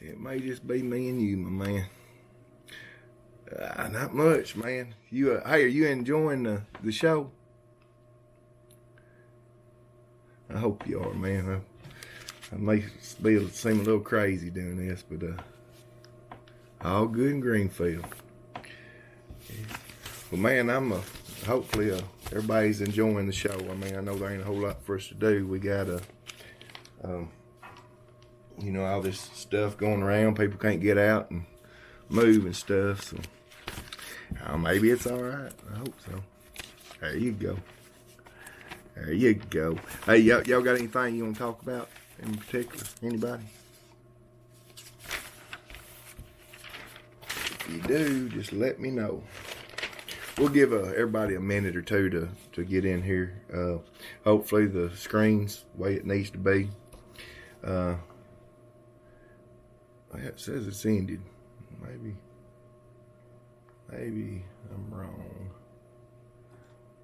It may just be me and you, my man. Not much, man. You, hey, are you enjoying the show? I hope you are, man. I may seem a little crazy doing this, but all good in Greenfield. Well, man, hopefully everybody's enjoying the show. I mean, I know there ain't a whole lot for us to do. We got all this stuff going around. People can't get out and move and stuff. So maybe it's all right. I hope so. There you go. There you go. Hey, y'all got anything you want to talk about in particular? Anybody? If you do, just let me know. We'll give everybody a minute or two to get in here. Hopefully the screen's the way it needs to be. It says it's ended. Maybe I'm wrong.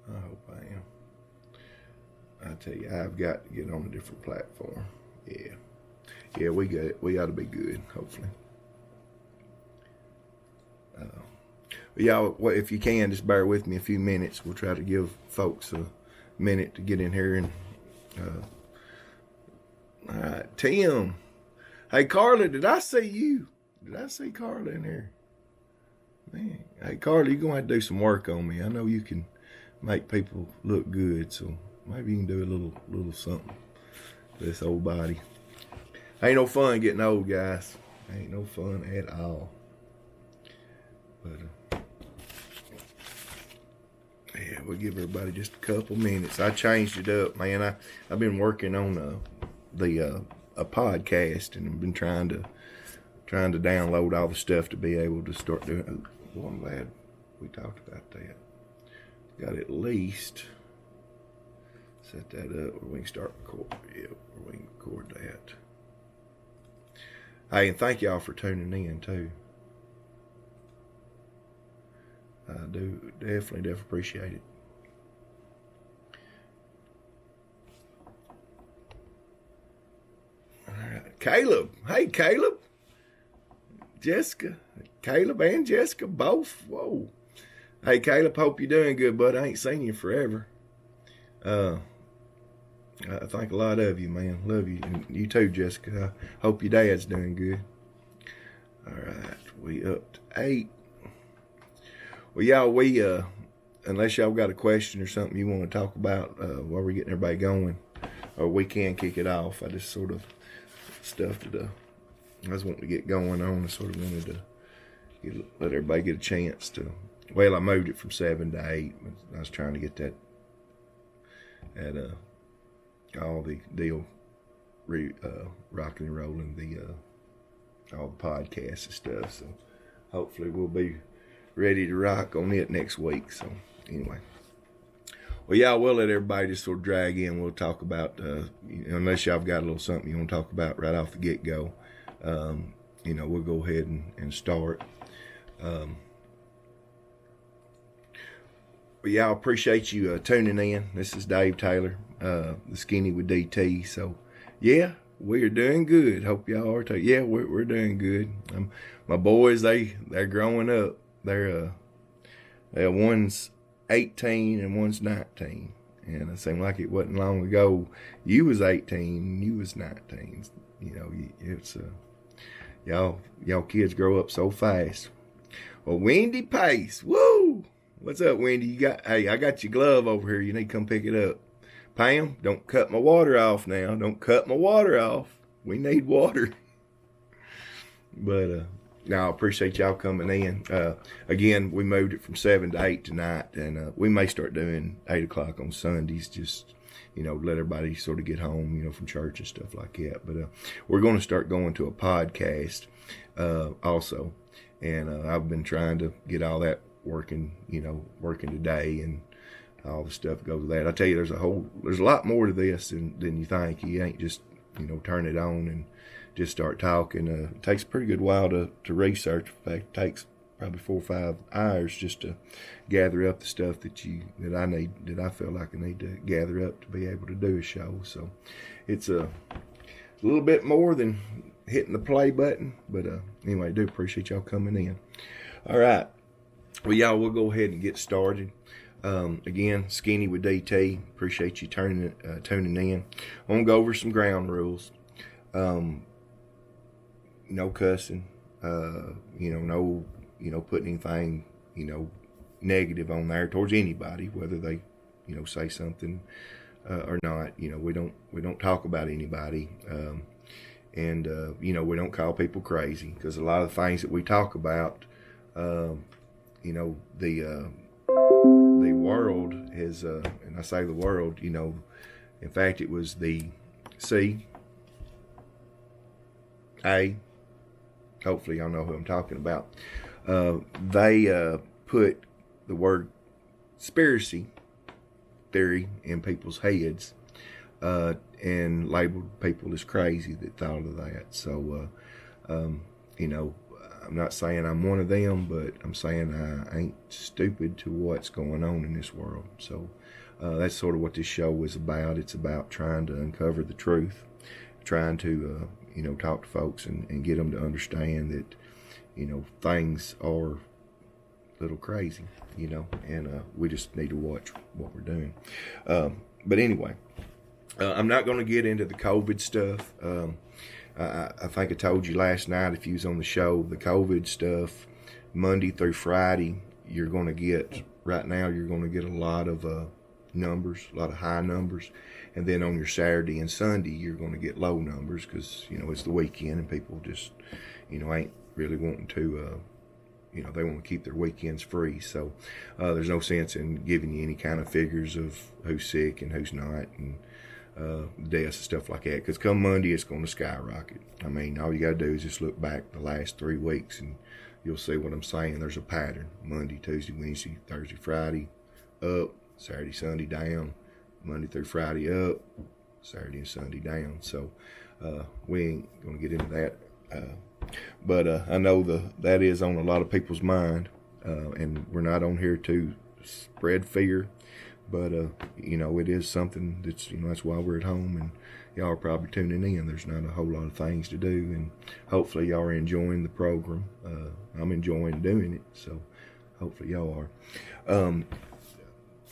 I hope I am. I tell you, I've got to get on a different platform. Yeah, we got it. We ought to be good, hopefully. Y'all, if you can, just bear with me a few minutes. We'll try to give folks a minute to get in here. And all right, Tim. Hey, Carla, did I see you? Did I see Carla in here? Man, hey, Carla, you're going to have to do some work on me. I know you can make people look good, so maybe you can do a little something to this old body. Ain't no fun getting old, guys. Ain't no fun at all. But yeah, we'll give everybody just a couple minutes. I changed it up, man. I've been working on a podcast, and I've been trying to download all the stuff to be able to start doing. Well, I'm glad we talked about that. Got at least set that up where we can start recording. Yeah, where we can record that. Hey, and thank y'all for tuning in too. I do definitely appreciate it. All right, Caleb. Hey, Caleb. Jessica. Caleb and Jessica both. Whoa. Hey, Caleb, hope you're doing good, bud. I ain't seen you forever. I think a lot of you, man. Love you. And you too, Jessica. I hope your dad's doing good. All right. We up to 8. Well, y'all, unless y'all got a question or something you want to talk about while we're getting everybody going, or we can kick it off. I just sort of stuffed it up. I was wanting to get going on. I sort of wanted to let everybody get a chance to. Well, I moved it from 7 to 8. I was trying to get that at all the deal rocking and rolling, all the podcasts and stuff. So hopefully we'll be ready to rock on it next week. So anyway, well, y'all, we'll let everybody just sort of drag in. We'll talk about unless y'all got a little something you want to talk about right off the get-go. We'll go ahead and start. Well, y'all, appreciate you tuning in. This is Dave Taylor, the Skinny with DT. So, yeah, we are doing good. Hope y'all are too. Yeah, we're doing good. My boys, they're growing up. They're one's 18 and one's 19. And it seemed like it wasn't long ago. You was 18 and you was 19. It's y'all kids grow up so fast. Well, Wendy Pace, woo! What's up, Wendy? Hey, I got your glove over here. You need to come pick it up. Pam, don't cut my water off now. Don't cut my water off. We need water. But I appreciate y'all coming in. Again, we moved it from 7 to 8 tonight, and we may start doing 8 o'clock on Sundays. Just let everybody sort of get home, from church and stuff like that. But we're going to start going to a podcast also, and I've been trying to get all that working today, and all the stuff that goes with that. I tell you, there's a lot more to this than you think. You ain't just turn it on and just start talking. It takes a pretty good while to research. In fact, it takes probably 4 or 5 hours just to gather up the stuff that I feel like I need to gather up to be able to do a show. So it's a little bit more than hitting the play button. But anyway, I do appreciate y'all coming in. All right. Well, y'all, we'll go ahead and get started. Again, Skinny with DT. Appreciate you tuning in. I'm going to go over some ground rules. No cussing. No, putting anything, negative on there towards anybody, whether they, say something or not. We don't talk about anybody. And we don't call people crazy, because a lot of the things that we talk about, the world is, and I say the world, in fact, it was the CIA, hopefully y'all know who I'm talking about. They put the word conspiracy theory in people's heads, and labeled people as crazy that thought of that. So, I'm not saying I'm one of them, but I'm saying I ain't stupid to what's going on in this world. So that's sort of what this show is about. It's about trying to uncover the truth, trying to, talk to folks and get them to understand that, things are a little crazy, and we just need to watch what we're doing. But anyway, I'm not going to get into the COVID stuff. I think I told you last night, if you was on the show, the COVID stuff, Monday through Friday, you're going to get a lot of numbers, a lot of high numbers. And then on your Saturday and Sunday, you're going to get low numbers, because, it's the weekend and people just, ain't really wanting to, they want to keep their weekends free. So there's no sense in giving you any kind of figures of who's sick and who's not, and deaths and stuff like that, because come Monday it's going to skyrocket. I mean, all you got to do is just look back the last 3 weeks and you'll see what I'm saying. There's a pattern. Monday, Tuesday, Wednesday, Thursday, Friday up, Saturday, Sunday down, Monday through Friday up, Saturday and Sunday down. So we ain't going to get into that, but I know that is on a lot of people's mind, and we're not on here to spread fear. But, it is something that's, that's why we're at home, and y'all are probably tuning in. There's not a whole lot of things to do, and hopefully y'all are enjoying the program. I'm enjoying doing it, so hopefully y'all are.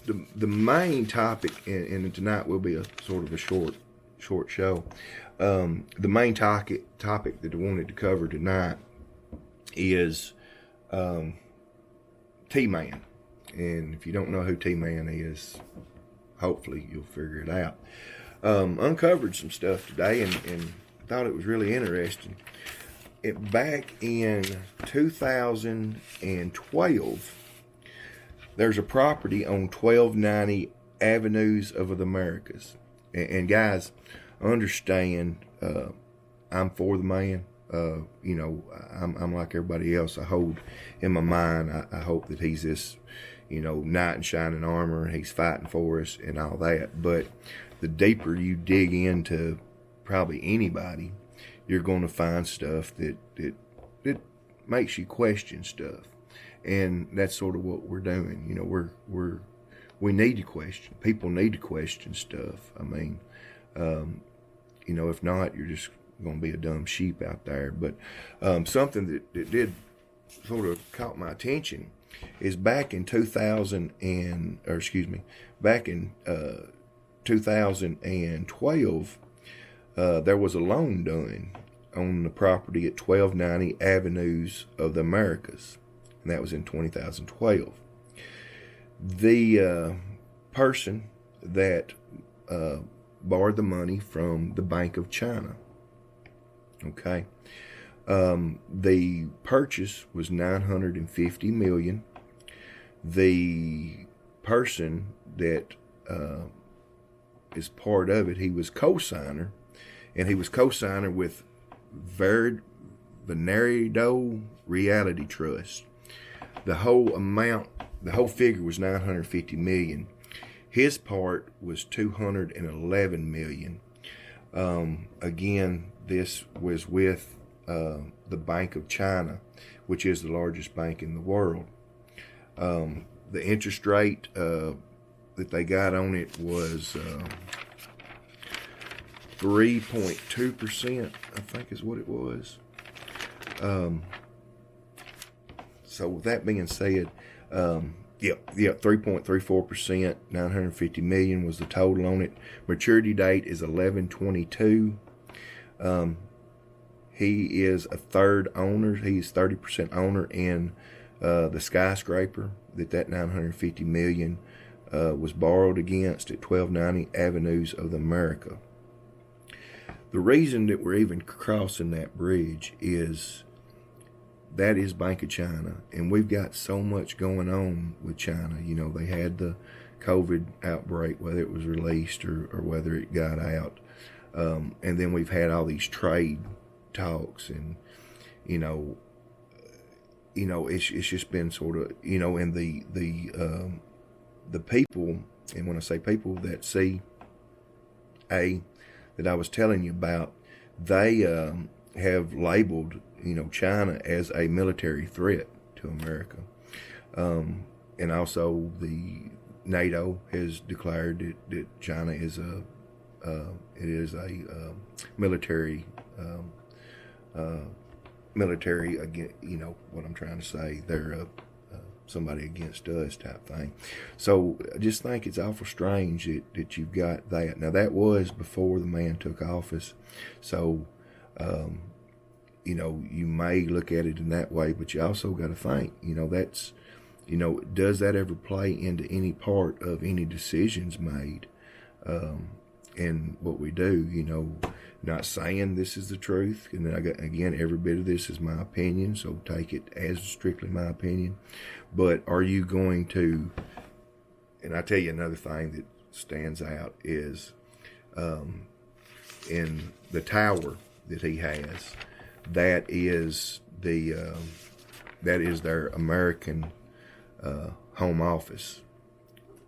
The main topic, and tonight will be a sort of a short show. The main topic that I wanted to cover tonight is T-Man. And if you don't know who T-Man is, hopefully you'll figure it out. Uncovered some stuff today, and thought it was really interesting. Back in 2012, there's a property on 1290 Avenues of the Americas. And guys, understand, I'm for the man. I'm like everybody else. I hold in my mind, I hope that he's this, knight in shining armor, and he's fighting for us and all that. But the deeper you dig into probably anybody, you're going to find stuff that makes you question stuff. And that's sort of what we're doing. We need to question. People need to question stuff. I mean, if not, you're just going to be a dumb sheep out there. But something that did sort of caught my attention is back in 2012, there was a loan done on the property at 1290 Avenues of the Americas, and that was in 2012. The person that borrowed the money from the Bank of China, okay, the purchase was $950 million. The person that is part of it, he was co-signer, and he was co-signer with Venerado Realty Trust. The whole figure was $950 million. His part was $211 million. Again, this was with the Bank of China, which is the largest bank in the world. The interest rate that they got on it was 3.2%, I think is what it was. So with that being said, 3.34%, 950 million was the total on it. Maturity date is 11/22. He is a third owner. He's 30% owner in the skyscraper that 950 million was borrowed against at 1290 Avenues of America. The reason that we're even crossing that bridge is that is Bank of China, and we've got so much going on with China. You know, they had the COVID outbreak, whether it was released or whether it got out, and then we've had all these trade talks, and it's just been sort of, and the people, and when I say people that CIA that I was telling you about, they have labeled China as a military threat to America, and also the NATO has declared that China is a military again. What I'm trying to say, they're somebody against us type thing. So I just think it's awful strange that you've got that. Now that was before the man took office, so you may look at it in that way, but you also got to think, that's, does that ever play into any part of any decisions made in what we do? Not saying this is the truth, and again, every bit of this is my opinion, so take it as strictly my opinion. But are you going to? And I tell you another thing that stands out is in the tower that he has. That is their American home office.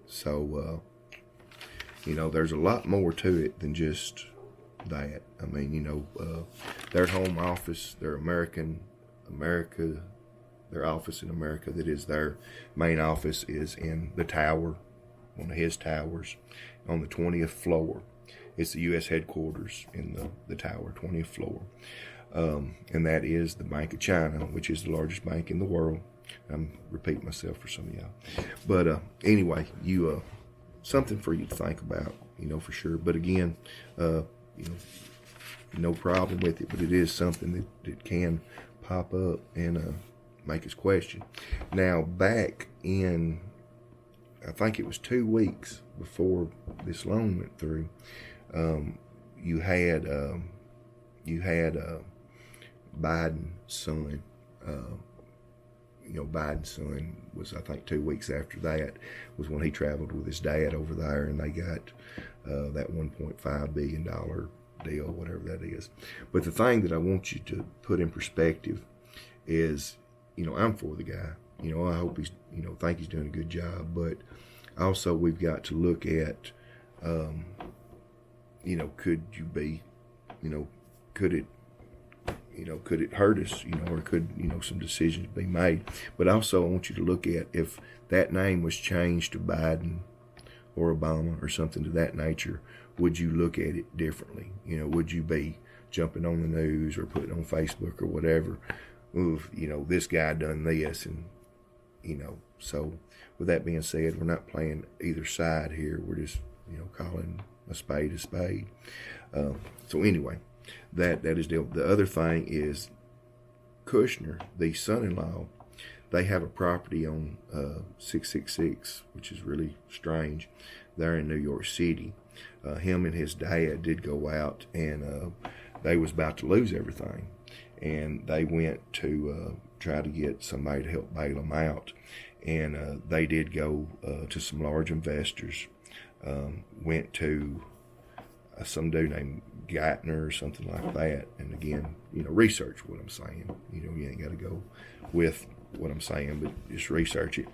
So there's a lot more to it than just that. I mean, their home office, their their office in America, that is their main office, is in the tower, one of his towers, on the 20th floor. It's the U.S. headquarters in the tower, 20th floor. And that is the Bank of China, which is the largest bank in the world. I'm repeating myself for some of y'all. But anyway, something for you to think about, for sure. But again, no problem with it, but it is something that can pop up and make us question. Now, back in, I think it was 2 weeks before this loan went through, you had Biden's son. Biden's son was, I think, 2 weeks after that was when he traveled with his dad over there, and they got that $1.5 billion deal, whatever that is. But the thing that I want you to put in perspective is, I'm for the guy. I hope he's, think he's doing a good job. But also we've got to look at, could you be, could it hurt us, or could, some decisions be made. But also I want you to look at, if that name was changed to Biden or Obama or something to that nature, would you look at it differently? Would you be jumping on the news or putting on Facebook or whatever, this guy done this, and, so with that being said, we're not playing either side here. We're just, calling a spade a spade. So anyway, that is the other thing is Kushner, the son-in-law, they have a property on 666, which is really strange, there in New York City. Him and his dad did go out, and they was about to lose everything, and they went to try to get somebody to help bail them out, and they did go to some large investors, went to some dude named Geithner or something like that. And again, research what I'm saying. You ain't got to go with what I'm saying, but just research it.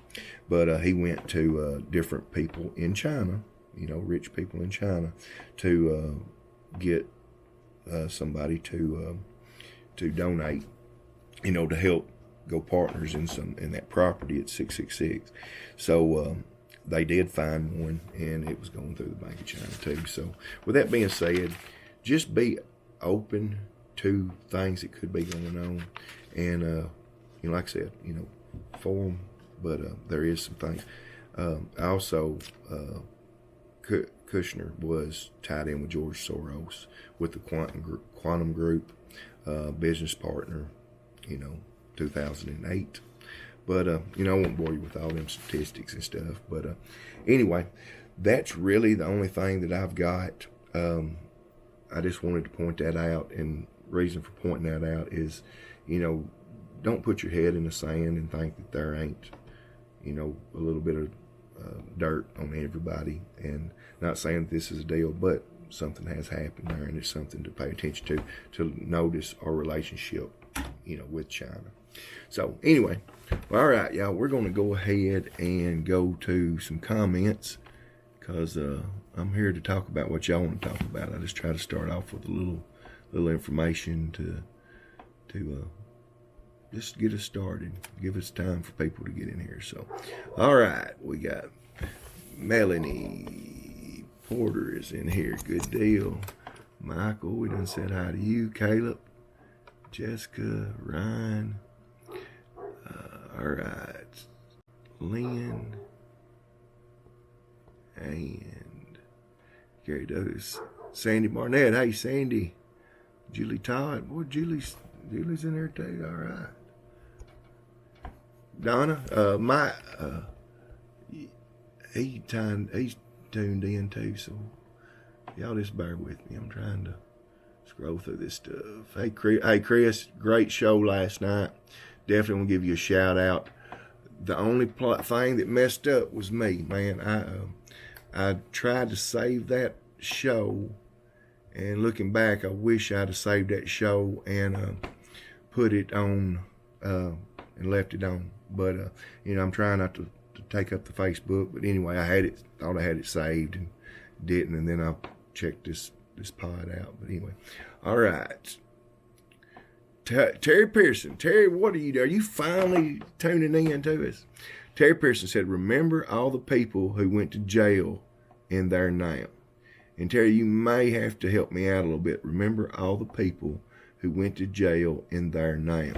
But he went to different people in China, rich people in China, to get somebody to donate, to help go partners in that property at 666. So they did find one, and it was going through the Bank of China too. So with that being said, just be open to things that could be going on. And, you know, like I said, you know, for them, but there is some things. Also, Kushner was tied in with George Soros with the Quantum Group, business partner, you know, 2008. But, you know, I won't bore you with all them statistics and stuff. But anyway, that's really the only thing that I've got. I just wanted to point that out. And reason for pointing that out is, you know, don't put your head in the sand and think that there ain't, you know, a little bit of dirt on everybody. And not saying that this is a deal, but something has happened there, and it's something to pay attention to notice our relationship, you know, with China. So anyway, all right, y'all, we're going to go ahead and go to some comments, because I'm here to talk about what y'all want to talk about. I just try to start off with a little information to just get us started, give us time for people to get in here. So, all right, we got Melanie Porter is in here. Good deal. Michael, we done said hi to you. Caleb, Jessica, Ryan. All right, Lynn, and Gary Douglas, Sandy Barnett. Hey, Sandy. Julie Todd. Boy, Julie's in there too. All right. Donna, he's tuned in too, so y'all just bear with me. I'm trying to scroll through this stuff. Hey, Chris, great show last night. Definitely want to give you a shout out. The only thing that messed up was me, man. I tried to save that show, and looking back, I wish I'd have saved that show and put it on and left it on. But you know, I'm trying not to take up the Facebook. But anyway, thought I had it saved and didn't, and then I checked this pod out. But anyway, all right. Terry Pearson. Terry, what are you doing? Are you finally tuning in to us? Terry Pearson said, remember all the people who went to jail in there now. And Terry, you may have to help me out a little bit. Remember all the people who went to jail in there now.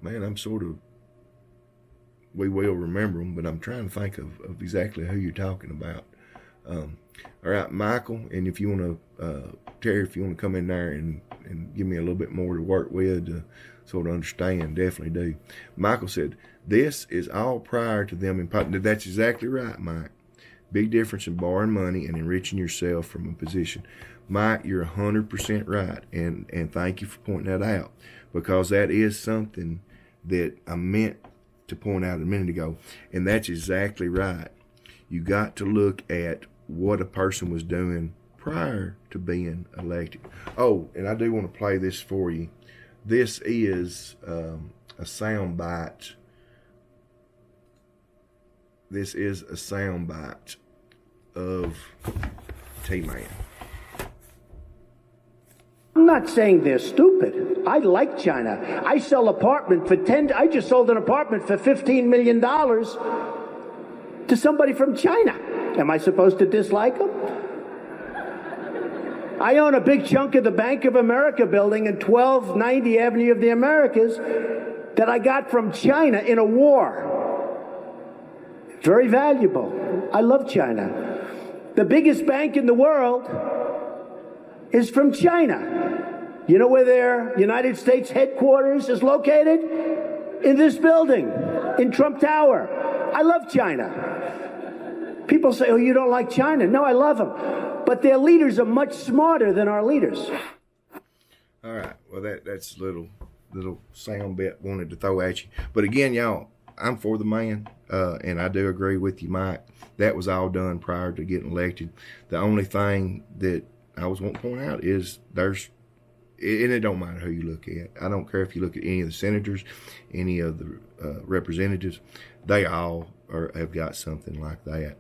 Man, we will remember them, but I'm trying to think of exactly who you're talking about. All right, Michael, and if you want to, Terry, if you want to come in there and give me a little bit more to work with to sort of understand, definitely do. Michael said, this is all prior to them. That's exactly right, Mike. Big difference in borrowing money and enriching yourself from a position. Mike, you're 100% right, and thank you for pointing that out, because that is something that I meant to point out a minute ago, and that's exactly right. You got to look at what a person was doing prior to being elected. Oh, and I do want to play this for you. This is a sound bite. This is a sound bite of T-Man. I'm not saying they're stupid. I like China. I sell apartment for I just sold an apartment for $15 million to somebody from China. Am I supposed to dislike them? I own a big chunk of the Bank of America building in 1290 Avenue of the Americas that I got from China in a war. Very valuable. I love China. The biggest bank in the world is from China. You know where their United States headquarters is located? In this building, in Trump Tower. I love China. People say, oh, you don't like China. No, I love them. But their leaders are much smarter than our leaders. All right. Well, that's a little sound bit wanted to throw at you. But again, y'all, I'm for the man, and I do agree with you, Mike. That was all done prior to getting elected. The only thing that I was wanting to point out is and it don't matter who you look at. I don't care if you look at any of the senators, any of the representatives. They all have got something like that.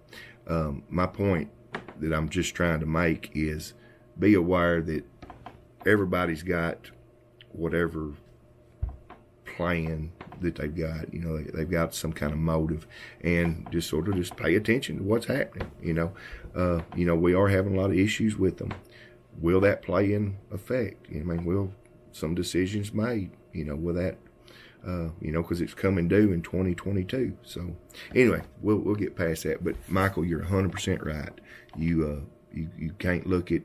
My point that I'm just trying to make is be aware that everybody's got whatever plan that they've got. They've got some kind of motive, and just sort of just pay attention to what's happening. We are having a lot of issues with them. Will that play in effect? Will some decisions made? Will that? Because it's coming due in 2022. So anyway, we'll get past that. But Michael, you're 100% right. You can't look at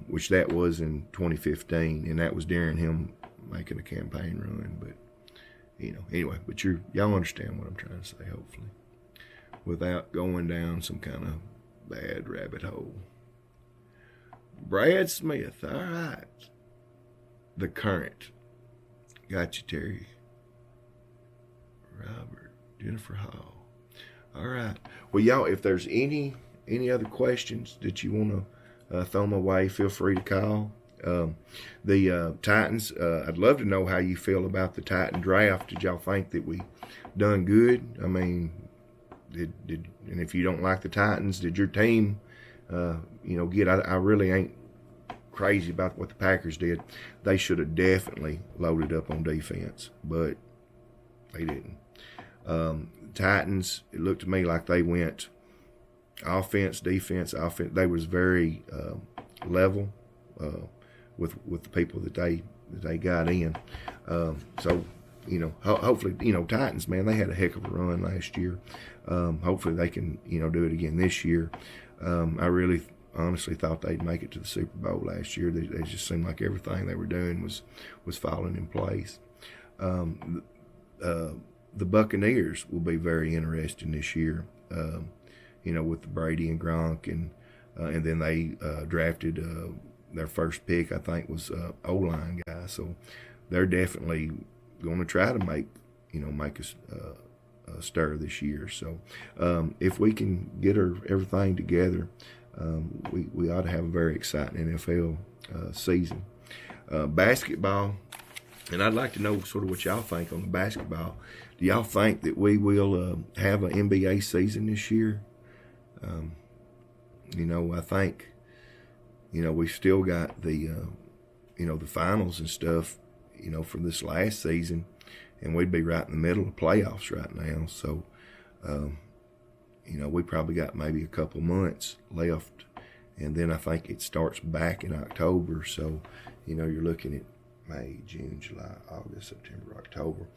which that was in 2015, and that was during him making a campaign run. But anyway, but y'all understand what I'm trying to say, hopefully, without going down some kind of bad rabbit hole. Brad Smith, all right. The Current. Got you, Terry. Robert, Jennifer Hall. All right. Well, y'all, if there's any other questions that you want to throw my way, feel free to call. The Titans, I'd love to know how you feel about the Titan draft. Did y'all think that we done good? And if you don't like the Titans, did your team, get? I really ain't crazy about what the Packers did. They should have definitely loaded up on defense, but they didn't. Titans, it looked to me like they went offense, defense, offense. They was very level with the people that they got in. So hopefully, Titans, man, they had a heck of a run last year. Hopefully they can do it again this year. I really honestly thought they'd make it to the Super Bowl last year. They just seemed like everything they were doing was falling in place. The Buccaneers will be very interesting this year, with the Brady and Gronk, and then they drafted their first pick, I think, was O-line guy. So they're definitely going to try to make a stir this year. So if we can get everything together, we ought to have a very exciting NFL season. Basketball, and I'd like to know sort of what y'all think on the basketball. Do y'all think that we will have an NBA season this year? I think, we've still got the finals and stuff, for this last season, and we'd be right in the middle of playoffs right now. So, we probably got maybe a couple months left, and then I think it starts back in October. So, you're looking at May, June, July, August, September, October.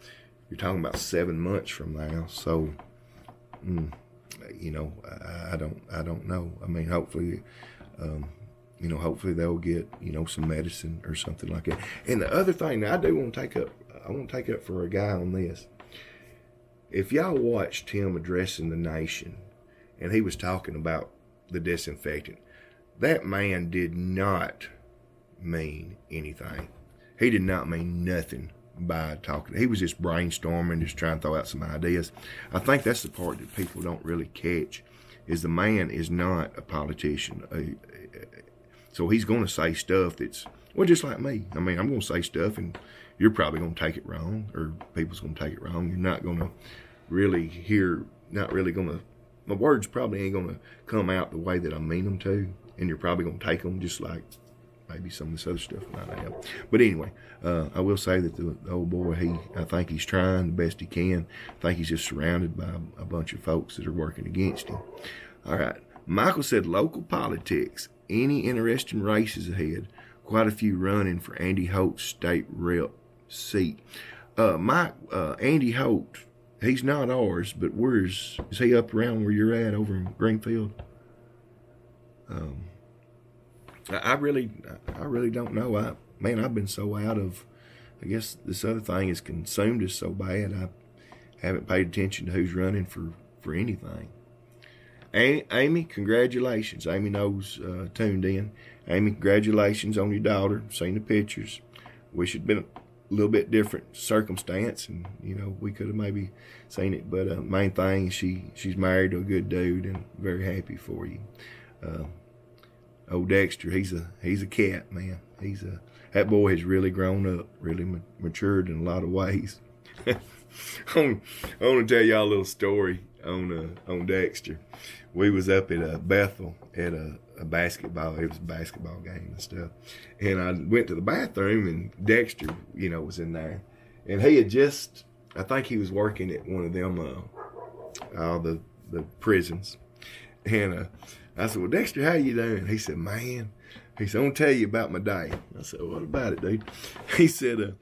You're talking about 7 months from now. So, I don't know. Hopefully, hopefully they'll get, some medicine or something like that. And the other thing that I do want to take up for a guy on this. If y'all watched him addressing the nation, and he was talking about the disinfectant, that man did not mean anything. He did not mean nothing by talking. He was just brainstorming, just trying to throw out some ideas. I think that's the part that people don't really catch, is the man is not a politician. So he's going to say stuff that's, well, just like me. I'm going to say stuff, and you're probably going to take it wrong, or people's going to take it wrong. You're not going to really hear, my words probably ain't going to come out the way that I mean them to, and you're probably going to take them just like maybe some of this other stuff might have. But anyway, I will say that the old boy, I think he's trying the best he can. I think he's just surrounded by a bunch of folks that are working against him. All right. Michael said, local politics. Any interesting races ahead? Quite a few running for Andy Holt's state rep seat. Andy Holt, he's not ours, but is he up around where you're at over in Greenfield? I really don't know. I've been so out of, I guess this other thing has consumed us so bad, I haven't paid attention to who's running for anything. Amy, congratulations. Amy knows, tuned in. Amy, congratulations on your daughter. Seen the pictures. Wish it'd been a little bit different circumstance, and we could have maybe seen it. But main thing is she's married to a good dude, and very happy for you. Old Dexter, he's a cat, man. That boy has really grown up, really matured in a lot of ways. I want to tell y'all a little story on Dexter. We was up at Bethel at a basketball. It was a basketball game and stuff. And I went to the bathroom, and Dexter, was in there. And he had just I think he was working at one of them, the prisons. And I said, well, Dexter, how you doing? He said, man, he said, I'm going to tell you about my day. I said, what about it, dude? He said,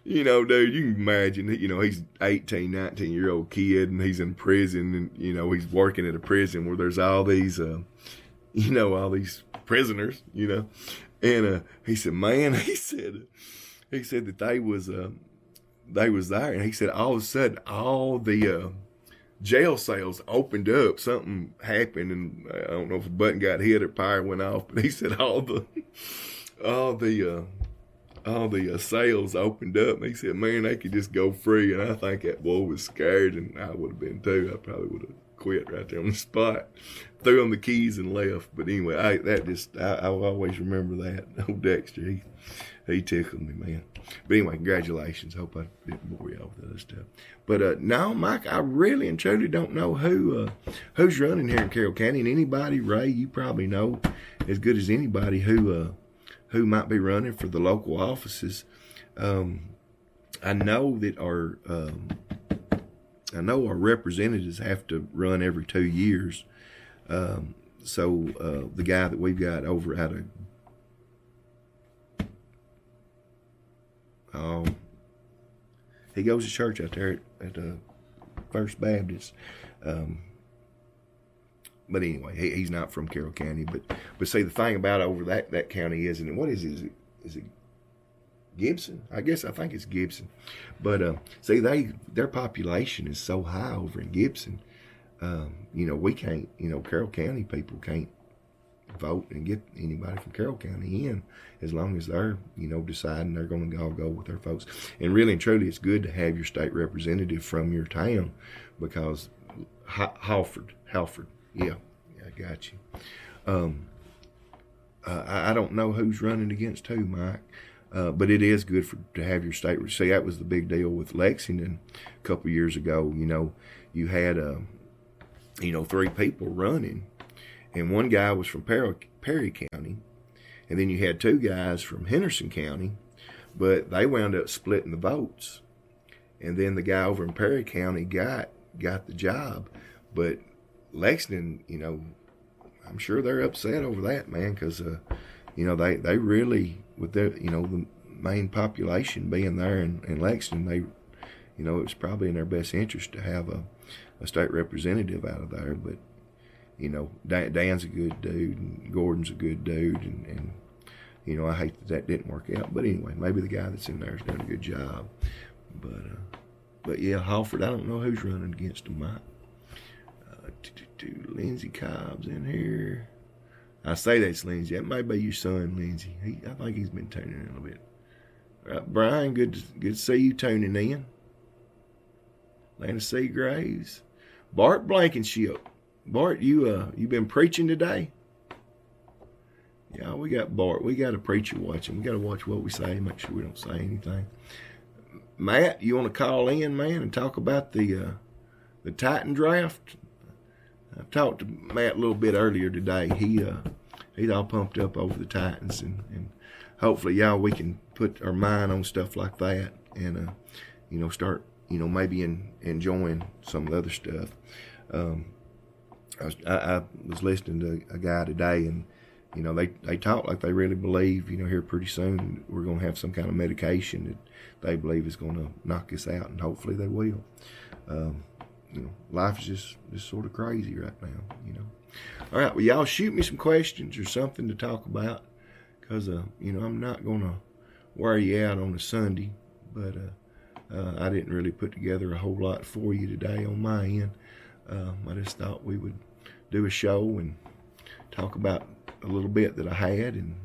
you know, dude, you can imagine, you know, he's 18, 19-year-old kid, and he's in prison, and, you know, he's working at a prison where there's all these, you know, all these prisoners, you know. And he said, man, he said that they was there, and he said all of a sudden all the jail cells opened up. Something happened, and I don't know if a button got hit or power went off, but he said all the cells opened up. And he said, man, they could just go free. And I think that boy was scared, and I would have been too. I probably would have quit right there on the spot, threw him the keys and left. But anyway, I'll always remember that. Old Dexter, he tickled me, man. But anyway, congratulations. Hope I didn't bore you all with other stuff. But no, Mike, I really and truly don't know who's running here in Carroll County. And anybody, Ray, you probably know as good as anybody who might be running for the local offices. I know that our representatives have to run every 2 years. So the guy that we've got over out of he goes to church out there at First Baptist. But anyway, he's not from Carroll County. But see, the thing about over that county is, and what is it? Is it Gibson? I think it's Gibson. But see, their population is so high over in Gibson. You know, we can't. You know, Carroll County people can't vote and get anybody from Carroll County in as long as they're, you know, deciding they're going to all go with their folks. And really and truly, it's good to have your state representative from your town, because Halford. Yeah, I got you. I don't know who's running against who, Mike, but it is good to have your state. See, that was the big deal with Lexington a couple years ago. You know, you had 3 people running, and one guy was from Perry County, and then you had 2 guys from Henderson County, but they wound up splitting the votes, and then the guy over in Perry County got the job, but Lexington, you know, I'm sure they're upset over that, man, because, you know, they really, with their, you know, the main population being there in Lexington, they, you know, it was probably in their best interest to have a state representative out of there. But, you know, Dan's a good dude, and Gordon's a good dude, and you know, I hate that didn't work out. But anyway, maybe the guy that's in there is doing a good job. But yeah, Halford, I don't know who's running against him, Mike. Lindsey Cobb's in here. I say that's Lindsey. That might be your son, Lindsey. I think he's been tuning in a little bit. Right, Brian, good to see you tuning in. Lana Seagraves. Bart Blankenship. Bart, you been preaching today? Yeah, we got Bart. We got a preacher watching. We got to watch what we say, make sure we don't say anything. Matt, you want to call in, man, and talk about the Titan draft? I talked to Matt a little bit earlier today. He's all pumped up over the Titans, and hopefully, y'all, we can put our mind on stuff like that, and you know, start, you know, maybe enjoying some of the other stuff. I was listening to a guy today, and you know, they talk like they really believe, you know, here pretty soon we're going to have some kind of medication that they believe is going to knock us out, and hopefully they will. You know, life is just sort of crazy right now, you know. All right, well, y'all shoot me some questions or something to talk about, because, you know, I'm not going to wear you out on a Sunday, but I didn't really put together a whole lot for you today on my end. I just thought we would do a show and talk about a little bit that I had and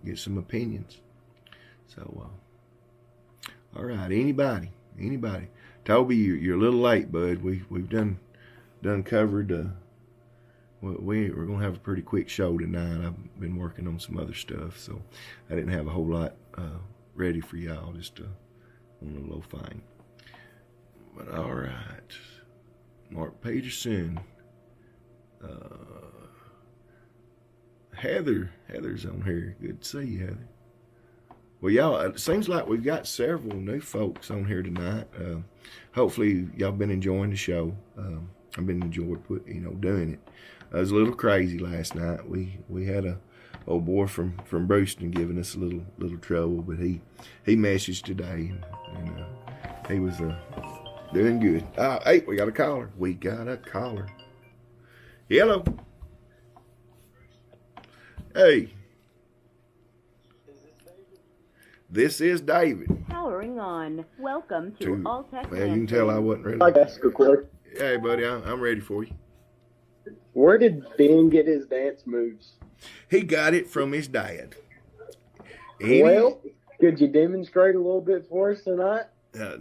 get some opinions. So, all right, anybody. Toby, you're a little late, bud. We've done covered. We're gonna have a pretty quick show tonight. I've been working on some other stuff, so I didn't have a whole lot ready for y'all. Just on a little thing. But all right, Mark Peterson, Heather's on here. Good to see you, Heather. Well, y'all, it seems like we've got several new folks on here tonight. Hopefully, y'all been enjoying the show. I've been enjoying doing it. It was a little crazy last night. We had a old boy from Brewston giving us a little trouble, but he messaged today, and he was doing good. Hey, we got a caller. We got a caller. Hello. Hey. This is David. Powering on. Welcome to All Tech. Well, you can tell I wasn't ready. I'd ask a question. Hey, buddy, I'm ready for you. Where did Ben get his dance moves? He got it from his dad. Well, could you demonstrate a little bit for us tonight? I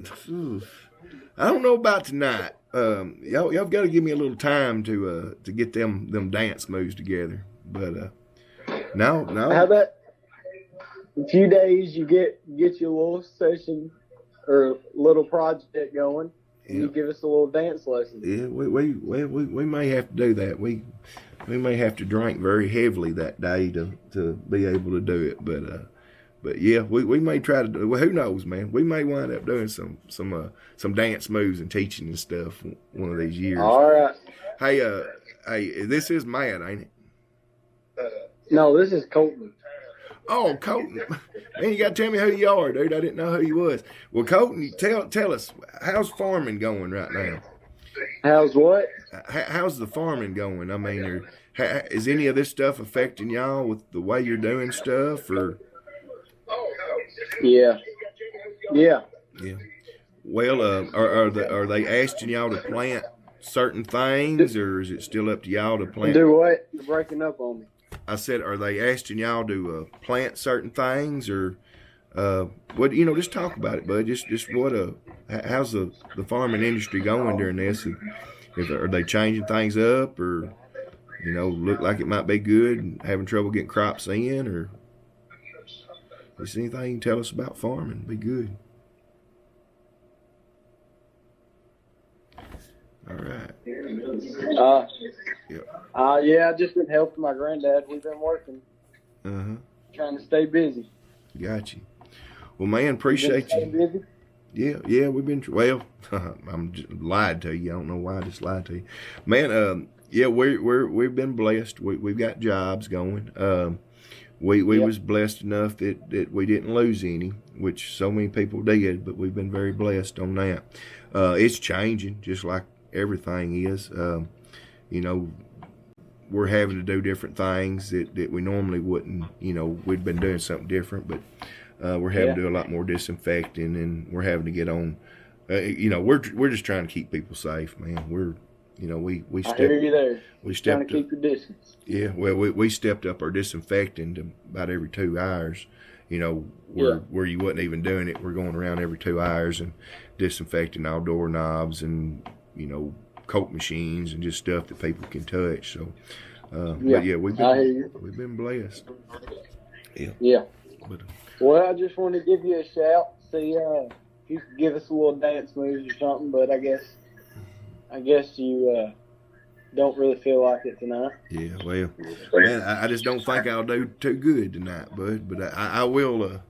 don't know about tonight. Y'all got to give me a little time to get them dance moves together. But no. How about a few days you get your little session or little project going, and you give us a little dance lesson? Yeah, we may have to do that. We may have to drink very heavily that day to be able to do it. But yeah, we may try to do. Well, who knows, man? We may wind up doing some dance moves and teaching and stuff one of these years. All right. Hey, this is Matt, ain't it? No, this is Colton. Oh, Colton. Man, you got to tell me who you are, dude. I didn't know who you was. Well, Colton, tell us, how's farming going right now? How's what? How's the farming going? I mean, is any of this stuff affecting y'all with the way you're doing stuff, or? Yeah. Well, are they asking y'all to plant certain things, or is it still up to y'all to plant? Do what? You're breaking up on me. I said, are they asking y'all to plant certain things, or what? Just talk about it, bud. Just how's the farming industry going during this? Are they changing things up, or look like it might be good and having trouble getting crops in, or is there anything you can tell us about farming? Be good. All right. Yeah, I've just been helping my granddad. We've been working. Trying to stay busy. Got you. Well, man, appreciate you. Busy? Yeah, we've been. Well, I'm just lied to you. I don't know why I just lied to you, man. Yeah, we've been blessed. We've got jobs going. We was blessed enough that we didn't lose any, which so many people did, but we've been very blessed on that. It's changing, just like everything is. We're having to do different things that we normally wouldn't. We'd been doing something different, but we're having to do a lot more disinfecting, and we're having to get on. We're just trying to keep people safe, man. We I hear you there. We stepped trying to keep your distance. Yeah, well, we stepped up our disinfecting to about every 2 hours. Where you wasn't even doing it, we're going around every 2 hours and disinfecting all doorknobs and coat machines and just stuff that people can touch. So, but yeah, we've been blessed. Yeah. But, well, I just wanted to give you a shout, see if you could give us a little dance moves or something. But I guess you don't really feel like it tonight. Yeah, well, man, I just don't think I'll do too good tonight, bud. But I will.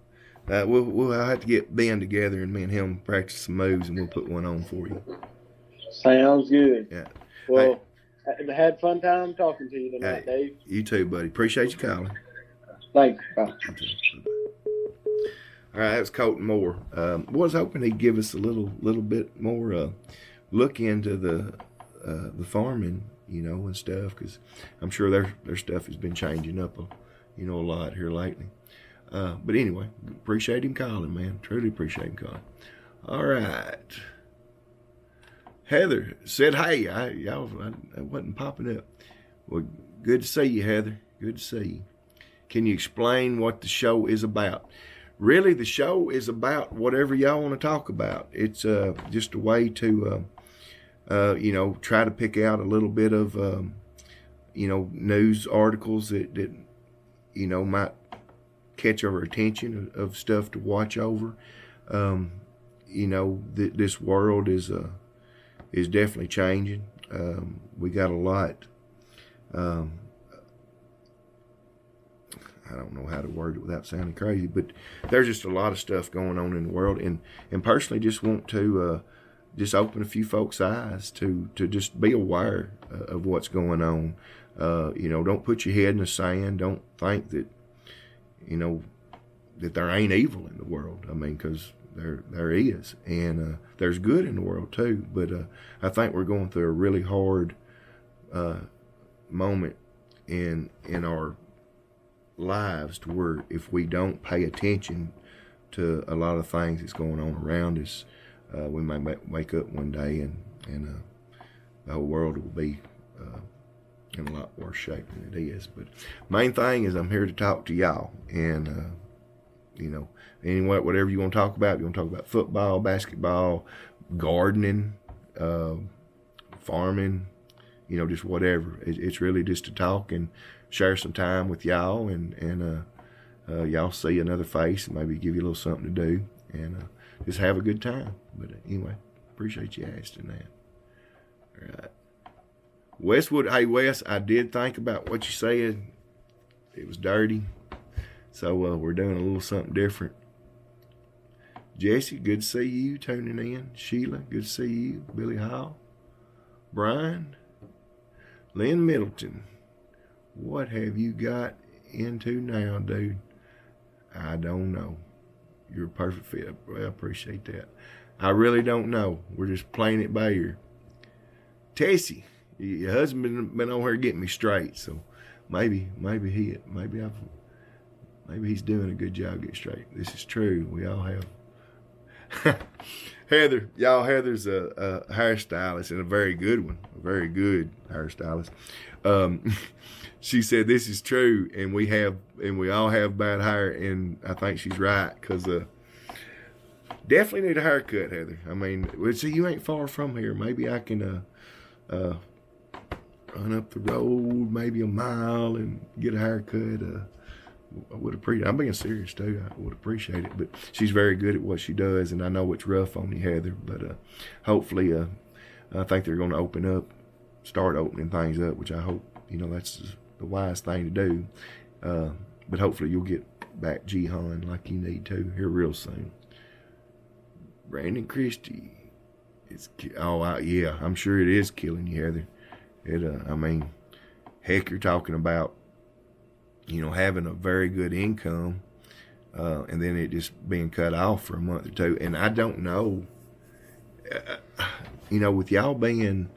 We'll have to get Ben together, and me and him practice some moves, and we'll put one on for you. Sounds good. Yeah. Well, I had fun time talking to you tonight, Dave. You too, buddy. Appreciate you calling. Thanks. Bye. All right, that was Colton Moore. Was hoping he'd give us a little bit more look into the farming, and stuff, because I'm sure their stuff has been changing up a lot here lately. But anyway, appreciate him calling, man. Truly appreciate him calling. All right. Heather said, hey, I wasn't popping up. Well, good to see you, Heather. Good to see you. Can you explain what the show is about? Really, the show is about whatever y'all want to talk about. It's just a way to, try to pick out a little bit of, news articles that might catch our attention of stuff to watch over. This world is definitely changing. We got a lot. I don't know how to word it without sounding crazy, but there's just a lot of stuff going on in the world, and personally just want to just open a few folks' eyes to just be aware of what's going on. Don't put your head in the sand. Don't think that, that there ain't evil in the world. I mean, because there is, and there's good in the world too. But I think we're going through a really hard moment in our lives, to where if we don't pay attention to a lot of things that's going on around us, we may wake up one day and the whole world will be in a lot worse shape than it is. But main thing is I'm here to talk to y'all, and anyway, whatever you want to talk about. If you want to talk about football, basketball, gardening, farming, just whatever. It's really just to talk and share some time with y'all, and y'all see another face and maybe give you a little something to do, and just have a good time. But anyway, appreciate you asking that. All right. Westwood, hey Wes, I did think about what you said. It was dirty. So we're doing a little something different. Jesse, good to see you tuning in. Sheila, good to see you. Billy Hall. Brian. Lynn Middleton. What have you got into now, dude? I don't know. You're a perfect fit. I appreciate that. I really don't know. We're just playing it by ear. Tessie, your husband been on here getting me straight, so maybe he's doing a good job getting straight. This is true. We all have. Heather, Heather's a hairstylist, and a very good one. A very good hairstylist. She said this is true, and we all have bad hair, and I think she's right, because definitely need a haircut, Heather. I mean, see, you ain't far from here. Maybe I can run up the road maybe a mile and get a haircut. I would appreciate. I'm being serious too. I would appreciate it. But she's very good at what she does, and I know it's rough on you, Heather. But hopefully, I think they're going to start opening things up, which I hope that's the wise thing to do. But hopefully, you'll get back Jihan like you need to here real soon. Brandon Christie, yeah, I'm sure it is killing you, Heather. I mean, heck, you're talking about having a very good income, and then it just being cut off for a month or two. And I don't know, with y'all being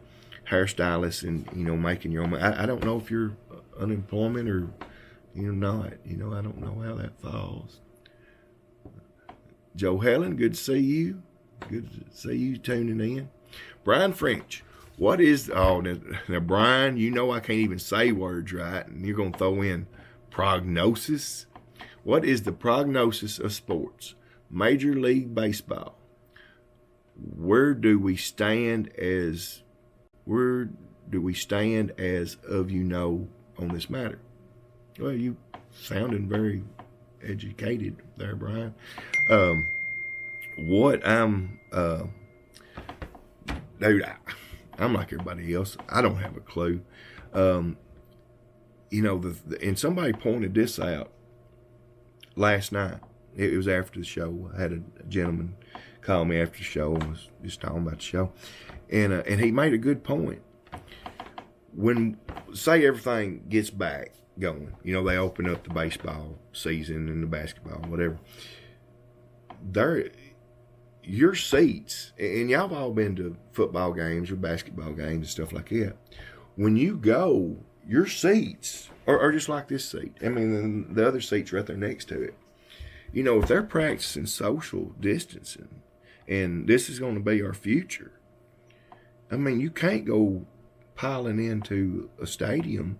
hairstylists and, making your own money, I don't know if you're unemployment or, not. I don't know how that falls. Joe Helen, good to see you. Good to see you tuning in. Brian French, what is, now Brian, I can't even say words right, and you're going to throw in prognosis. What is the prognosis of sports? Major League Baseball. Where do we stand as of on this matter? Well, you sounding very educated there, Brian. Dude, I'm like everybody else. I don't have a clue. And somebody pointed this out last night. It was after the show. I had a gentleman call me after the show and was just talking about the show. And he made a good point. When, say everything gets back going, they open up the baseball season and the basketball, whatever. Your seats, and y'all have all been to football games or basketball games and stuff like that. When you go, your seats are just like this seat. I mean, the other seat's right there next to it. If they're practicing social distancing, and this is going to be our future, I mean, you can't go piling into a stadium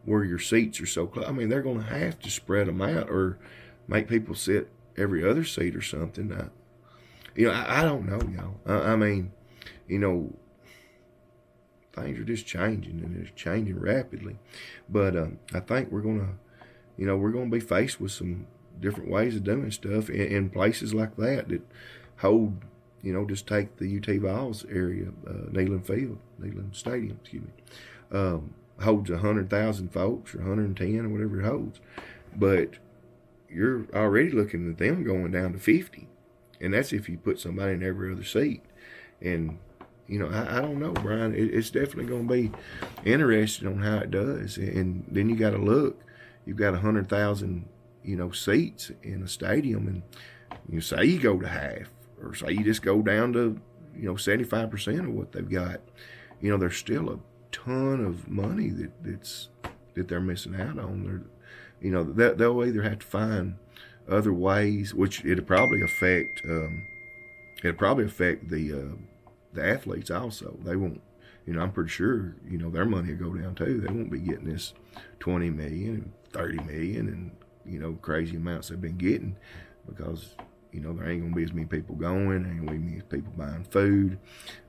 where your seats are so close. I mean, they're going to have to spread them out or make people sit every other seat or something. I don't know, y'all. I mean, things are just changing, and they're changing rapidly. But I think we're gonna be faced with some different ways of doing stuff in places like that hold, just take the UT Vols area, Neyland Stadium, holds 100,000 folks or 110 or whatever it holds. but you're already looking at them going down to 50. And that's if you put somebody in every other seat. And, you know, I don't know, Brian. It's definitely going to be interesting on how it does. And then you got to look. You've got 100,000, you know, seats in a stadium. And you say you go to half, or say you just go down to, you know, 75% of what they've got. You know, there's still a ton of money that they're missing out on. You know, they'll either have to find other ways, which it'll probably affect. It'll probably affect the athletes also. They won't. You know, I'm pretty sure. You know, their money will go down too. They won't be getting this 20 million and 30 million and, you know, crazy amounts they've been getting, because, you know, there ain't gonna be as many people going. There ain't gonna be many people buying food.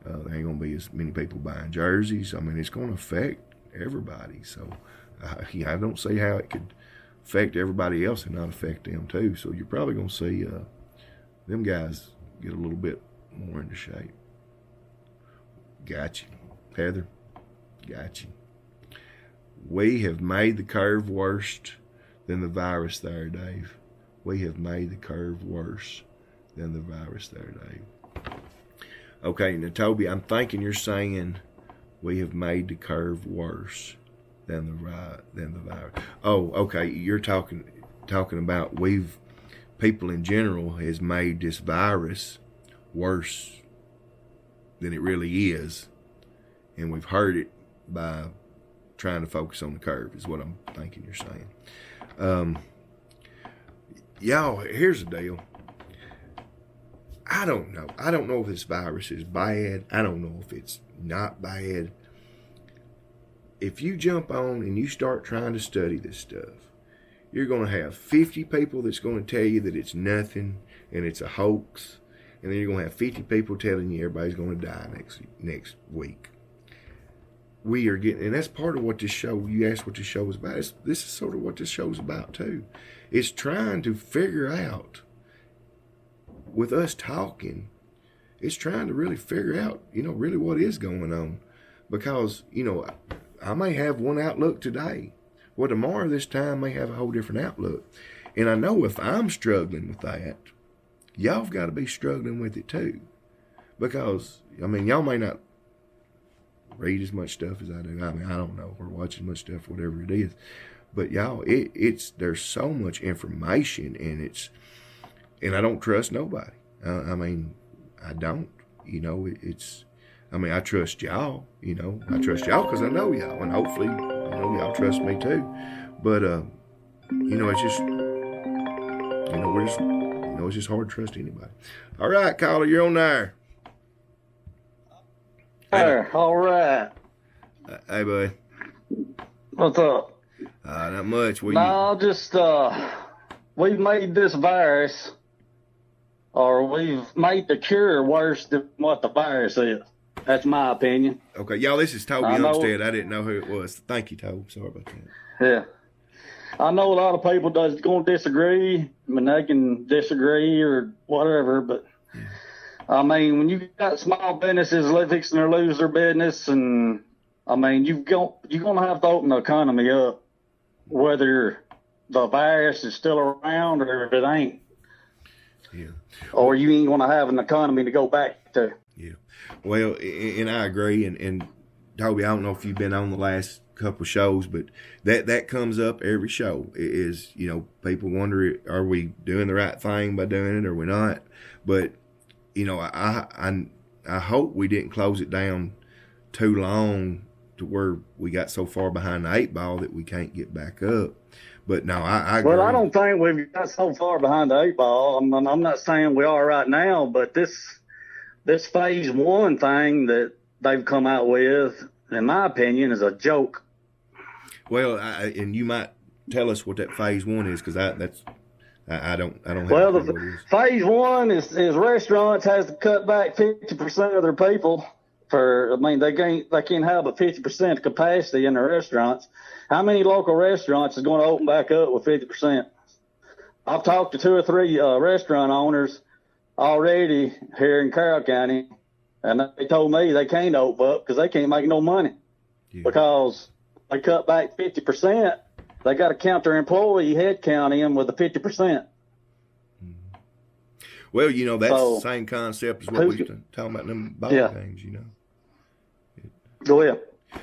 There ain't gonna be as many people buying jerseys. I mean, it's gonna affect everybody. So, I don't see how it could affect everybody else and not affect them too. So you're probably gonna see them guys get a little bit more into shape. Got you, Heather. Got you. We have made the curve worse than the virus there, Dave. We have made the curve worse than the virus there, Dave. Okay, now, Toby, I'm thinking you're saying we have made the curve worse than the virus. Oh, okay, you're talking about people in general has made this virus worse than it really is, and we've heard it by trying to focus on the curve, is what I'm thinking you're saying. Y'all, here's the deal. I don't know. I don't know if this virus is bad. I don't know if it's not bad. If you jump on and you start trying to study this stuff, you're going to have 50 people that's going to tell you that it's nothing and it's a hoax. And then you're going to have 50 people telling you everybody's going to die next week. We are getting, and that's part of what this show, you asked what this show is about. This is sort of what this show is about too. It's trying to figure out, with us talking, it's trying to really figure out, you know, really what is going on. Because, you know, I may have one outlook today. Well, tomorrow this time may have a whole different outlook. And I know if I'm struggling with that, y'all have got to be struggling with it too. Because, I mean, y'all may not read as much stuff as I do. I mean, I don't know, or watch as much stuff, whatever it is. But y'all, there's so much information, and I don't trust nobody. I mean, I don't. You know, I mean, I trust y'all. You know, I trust y'all because I know y'all, and hopefully, you know, y'all trust me too. But you know, it's just, you know, it's just hard to trust anybody. All right, caller, you're on there. Hey, all right. Hey, buddy. What's up? Not much. Just we've made this virus, or we've made the cure worse than what the virus is. That's my opinion. Okay, y'all, this is Toby Umstead. I didn't know who it was. Thank you, Toby. Sorry about that. Yeah. I know a lot of people that's going to disagree. I mean, they can disagree or whatever, but I mean, when you got small businesses fixing to lose their business, and I mean, you're going to have to open the economy up, whether the virus is still around or if it ain't. Yeah. Or you ain't going to have an economy to go back to. Yeah. Well, and I agree. And Toby, I don't know if you've been on the last couple of shows, but that comes up every show. Is, you know, people wonder, are we doing the right thing by doing it or we're not? But, you know, I hope we didn't close it down too long to where we got so far behind the 8 ball that we can't get back up. But no, I agree. Well, I don't think we've got so far behind the 8 ball. I'm not saying we are right now, but this phase 1 thing that they've come out with, in my opinion, is a joke. Well, and you might tell us what that phase 1 is, because I don't have. Well, the phase 1 is restaurants has to cut back 50% of their people. They can't have a 50% capacity in their restaurants. How many local restaurants is going to open back up with 50%? I've talked to 2 or 3 restaurant owners already here in Carroll County, and they told me they can't open up because they can't make no money because they cut back 50%, they got to count their employee head count in with the 50%. Well, you know, that's the same concept as what we were talking about in them ball games, you know. Go ahead.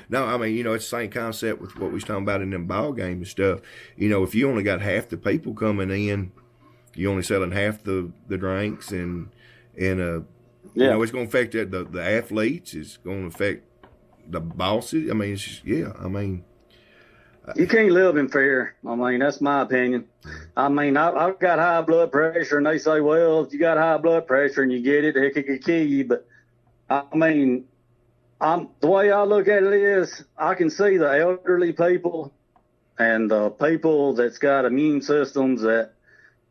No, I mean, you know, it's the same concept with what we was talking about in them ball games and stuff. You know, if you only got half the people coming in, you only selling half the drinks and you know, it's going to affect the athletes. It's going to affect the bosses. I mean, it's just, I mean. You can't live in fear. I mean, that's my opinion. I mean, I've got high blood pressure, and they say, well, if you got high blood pressure and you get it, it could kill you. But, I mean, the way I look at it is I can see the elderly people and the people that's got immune systems that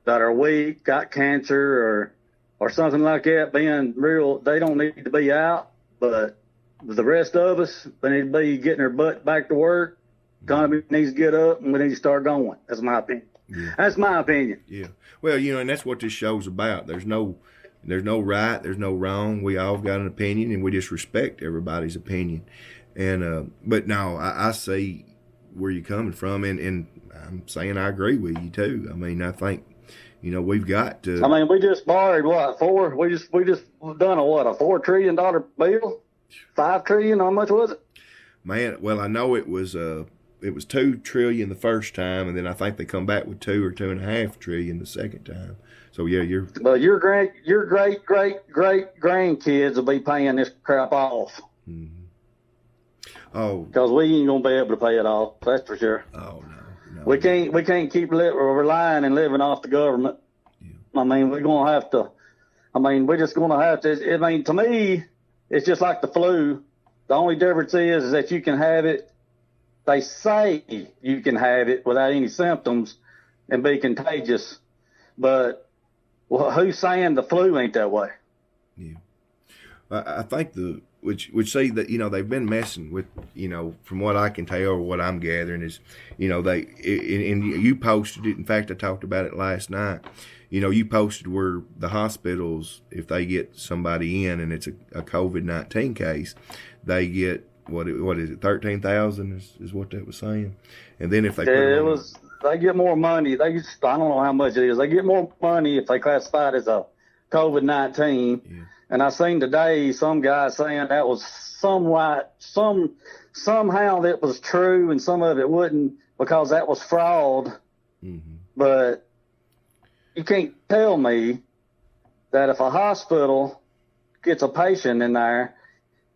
are weak, got cancer or something like that being real. They don't need to be out, but the rest of us, they need to be getting their butt back to work. Economy needs to get up, and we need to start going. That's my opinion. Yeah. That's my opinion. Yeah. Well, you know, and that's what this show's about. There's no right, there's no wrong. We all got an opinion, and we just respect everybody's opinion. And but no, I see where you're coming from, and I'm saying I agree with you too. I mean, I think, you know, we've got to. I mean, we just borrowed we just done a $4 trillion bill, $5 trillion. How much was it? Man, well, I know it was $2 trillion the first time, and then I think they come back with 2 or 2.5 trillion the second time. So yeah, your great grandkids will be paying this crap off. Mm-hmm. Oh, because we ain't gonna be able to pay it off. That's for sure. Oh no. We can't keep relying and living off the government. Yeah. I mean, we're gonna have to. I mean, we're just gonna have to. I mean, to me, it's just like the flu. The only difference is that you can have it. They say you can have it without any symptoms and be contagious, but who's saying the flu ain't that way? Yeah, I think which say that, you know, they've been messing with, you know, from what I can tell or what I'm gathering is, you know, and you posted it. In fact, I talked about it last night. You know, you posted where the hospitals, if they get somebody in and it's a COVID-19 case, they get what is it, 13,000 is what that was saying, and then if they they get more money. I don't know how much it is. They get more money if they classify it as a COVID-19. Yeah. And I seen today some guy saying that was somehow that was true, and some of it wouldn't because that was fraud. Mm-hmm. But you can't tell me that if a hospital gets a patient in there,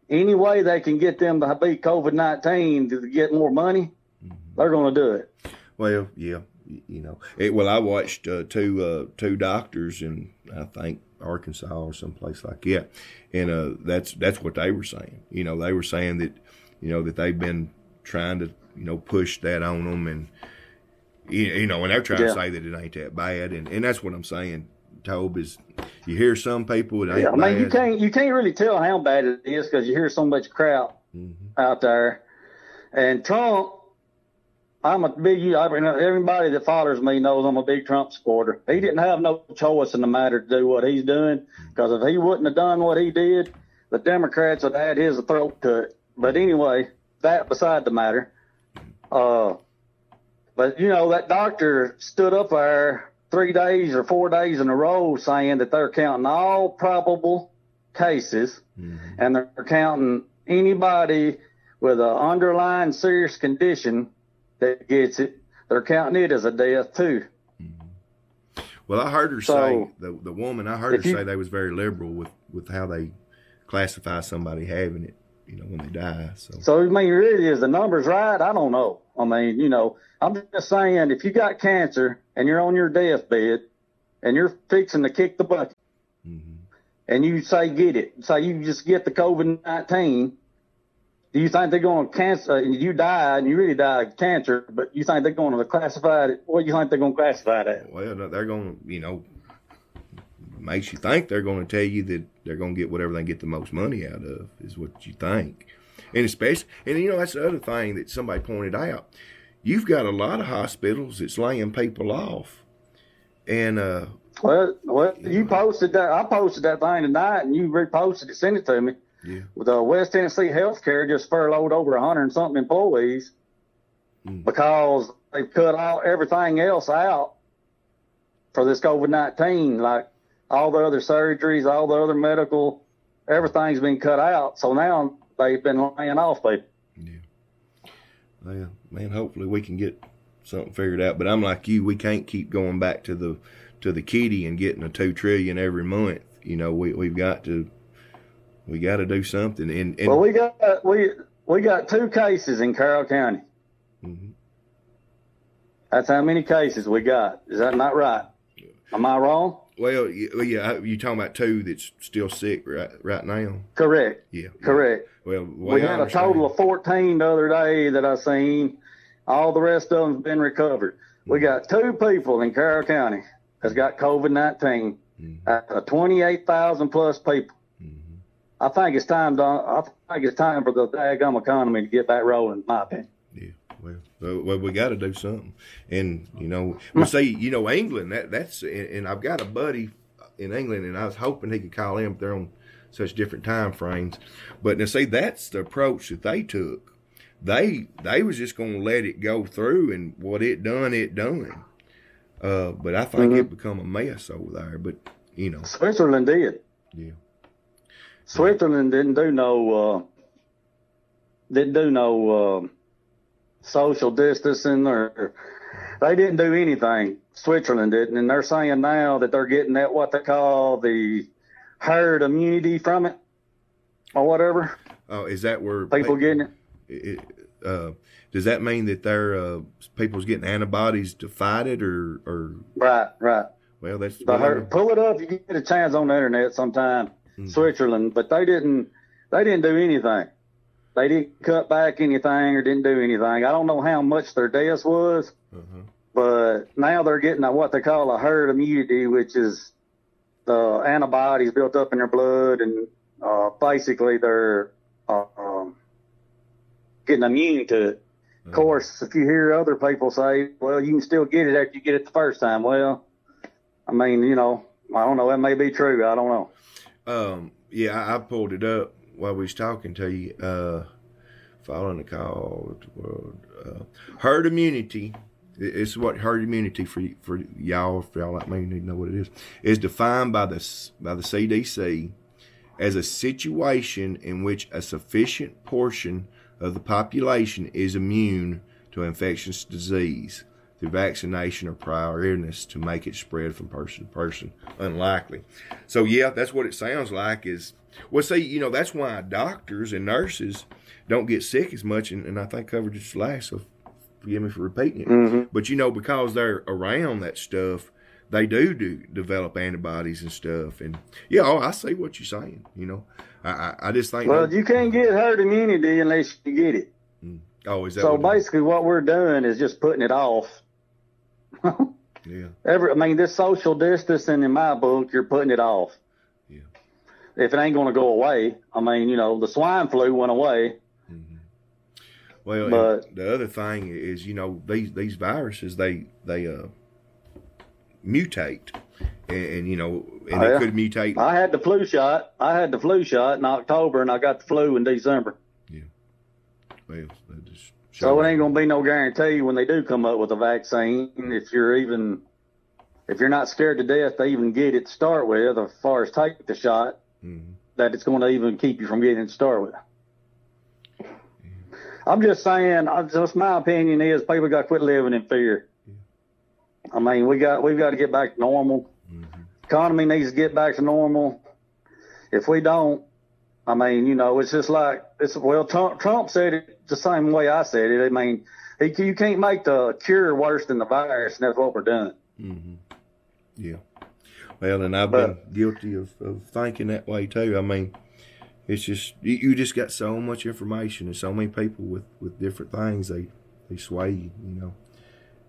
any way they can get them to beat COVID-19 to get more money, mm-hmm. they're going to do it. Well, yeah, you know. I watched two doctors in, I think, Arkansas or someplace like that, and that's what they were saying. You know, they were saying that, you know, that they've been trying to, you know, push that on them, and you know, and they're trying to say that it ain't that bad, and that's what I'm saying. Tobe, is you hear some people it ain't bad. I mean, you can't really tell how bad it is because you hear so much crap out there. And Trump, everybody that follows me knows I'm a big Trump supporter. He didn't have no choice in the matter to do what he's doing, because if he wouldn't have done what he did, the Democrats would have had his throat cut. But anyway, that beside the matter. But you know, that doctor stood up there 3 days or 4 days in a row saying that they're counting all probable cases, and they're counting anybody with an underlying serious condition that gets it. They're counting it as a death too. Mm-hmm. Well, I heard her say, the woman, I heard her say they was very liberal with how they classify somebody having it, you know, when they die. So I mean, really, is the numbers right? I don't know. I mean, you know, I'm just saying, if you got cancer and you're on your deathbed and you're fixing to kick the bucket, and you say get it, say you just get the COVID-19, do you think they're going to cancel? You die and you really die of cancer, but you think they're going to classify it? What do you think they're going to classify that? Well, they're going to, you know, makes you think they're going to tell you that they're going to get whatever they can get the most money out of, is what you think. And especially, and you know, that's the other thing that somebody pointed out. You've got a lot of hospitals that's laying people off. And, well, you posted that. I posted that thing tonight, and you reposted it, sent it to me. Yeah. With West Tennessee Healthcare just furloughed over 100 and something employees. because they've cut everything else out for this COVID-19, like all the other surgeries, all the other medical, everything's been cut out. So now they've been laying off people. Yeah. Well, man, hopefully we can get something figured out. But I'm like you, we can't keep going back to the kitty and getting a $2 trillion every month. You know, we got to do something. And well, we got 2 cases in Carroll County. Mhm. That's how many cases we got. Is that not right? Am I wrong? Well, yeah, you talking about 2 that's still sick right now? Correct. Yeah. Correct. Well, We had a total of 14 the other day that I seen. All the rest of them's been recovered. We got 2 people in Carroll County that's got COVID-19 out of 28,000 plus people. I think it's time for the daggum economy to get back rolling, in my opinion. Yeah. Well, we got to do something. And, you know, we'll see, you know, England, that's, and I've got a buddy in England, and I was hoping he could call in, but they're on such different time frames. But now, see, that's the approach that they took. They was just going to let it go through, and what it done. But I think it become a mess over there. But, you know. Switzerland did. Yeah. Switzerland didn't do no social distancing, or they didn't do anything. Switzerland didn't, and they're saying now that they're getting that what they call the herd immunity from it, or whatever. Oh, is that where people getting it? Does that mean that people's getting antibodies to fight it, or? Right. Well, that's pull it up. You can get a chance on the internet sometime. Switzerland, but they didn't do anything. They didn't cut back anything or didn't do anything. I don't know how much their deaths was, but now they're getting what they call a herd immunity, which is the antibodies built up in their blood, and basically they're getting immune to it. Of course, if you hear other people say, well, you can still get it after you get it the first time. Well, I mean, you know, I don't know. That may be true. I don't know. Yeah, I pulled it up while we was talking to you. Following the call, herd immunity. It's what herd immunity for y'all. If y'all like me, need to know what it is defined by the CDC as a situation in which a sufficient portion of the population is immune to infectious disease through vaccination or prior illness to make it spread from person to person. Unlikely. So yeah, that's what it sounds like is, well, see, you know, that's why doctors and nurses don't get sick as much, and I think I covered this last, so forgive me for repeating it. But you know, because they're around that stuff, they do develop antibodies and stuff. And yeah, I see what you're saying, you know. I just think. Well, you can't get herd immunity unless you get it. Oh, is that so basically what we're doing is just putting it off. Yeah. I mean, this social distancing in my book, you're putting it off. Yeah. If it ain't going to go away, I mean, you know, the swine flu went away. Well, but the other thing is, you know, these viruses, they mutate, and you know, and they could mutate. I had the flu shot. In October, and I got the flu in December. Yeah. Well, so it ain't gonna be no guarantee when they do come up with a vaccine. If you're not scared to death to even get it to start with, as far as take the shot, that it's going to even keep you from getting it to start with. I'm just saying, just my opinion is people got to quit living in fear. I mean, we've got to get back to normal. Economy needs to get back to normal. If we don't, I mean, you know, it's just like Trump said it the same way I said it. I mean, you can't make the cure worse than the virus, and that's what we're doing. Yeah. Well, and I've been guilty of thinking that way too. I mean, it's just you just got so much information and so many people with different things. They sway you, you know.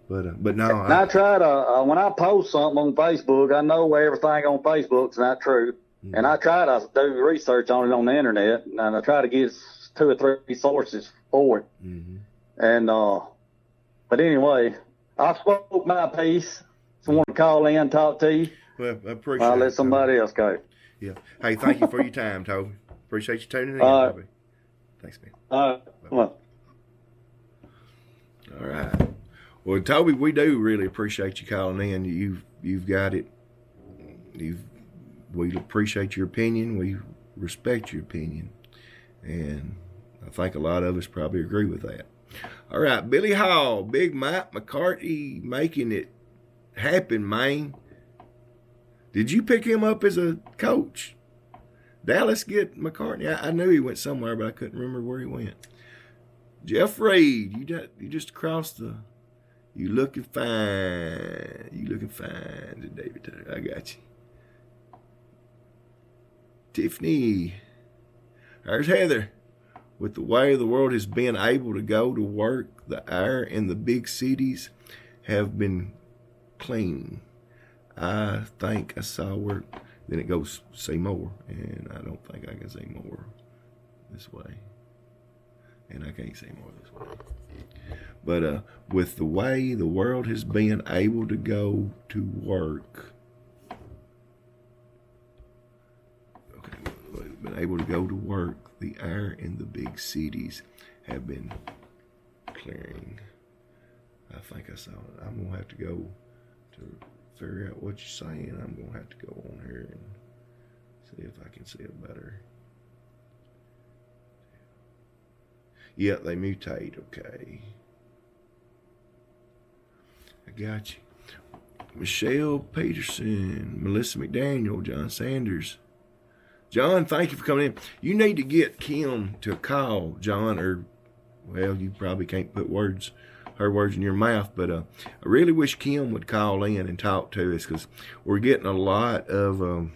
But no. I try to when I post something on Facebook, I know everything on Facebook's not true, and I try to do research on it on the internet, and I try to get 2 or 3 sources for it. And but anyway, I spoke my piece. Someone to call in, talk to you. Well, I appreciate it. I'll let somebody else go. Yeah. Hey, thank you for your time, Toby. Appreciate you tuning in, Toby. Thanks, man. Well. All right. Well, Toby, we do really appreciate you calling in. You've got it. We appreciate your opinion. We respect your opinion, and I think a lot of us probably agree with that. All right, Billy Hall, Big Mike McCarthy making it happen, man. Did you pick him up as a coach? Dallas get McCartney. I knew he went somewhere, but I couldn't remember where he went. Jeff Reed, you just crossed the. You looking fine. You looking fine, David Taylor. I got you. Tiffany. There's Heather. With the way the world has been able to go to work, the air in the big cities have been clean. I think I saw where. Then it goes, say more. And I don't think I can say more this way. And I can't say more this way. But with the way the world has been able to go to work, been able to go to work, the air in the big cities have been clearing. I think I saw it. I'm going to have to go to figure out what you're saying. I'm going to have to go on here and see if I can see it better. Yeah, they mutate. Okay. I got you. Michelle Peterson, Melissa McDaniel, John Sanders. John, thank you for coming in. You need to get Kim to call, John, or, well, you probably can't put her words in your mouth, but I really wish Kim would call in and talk to us, because we're getting a lot of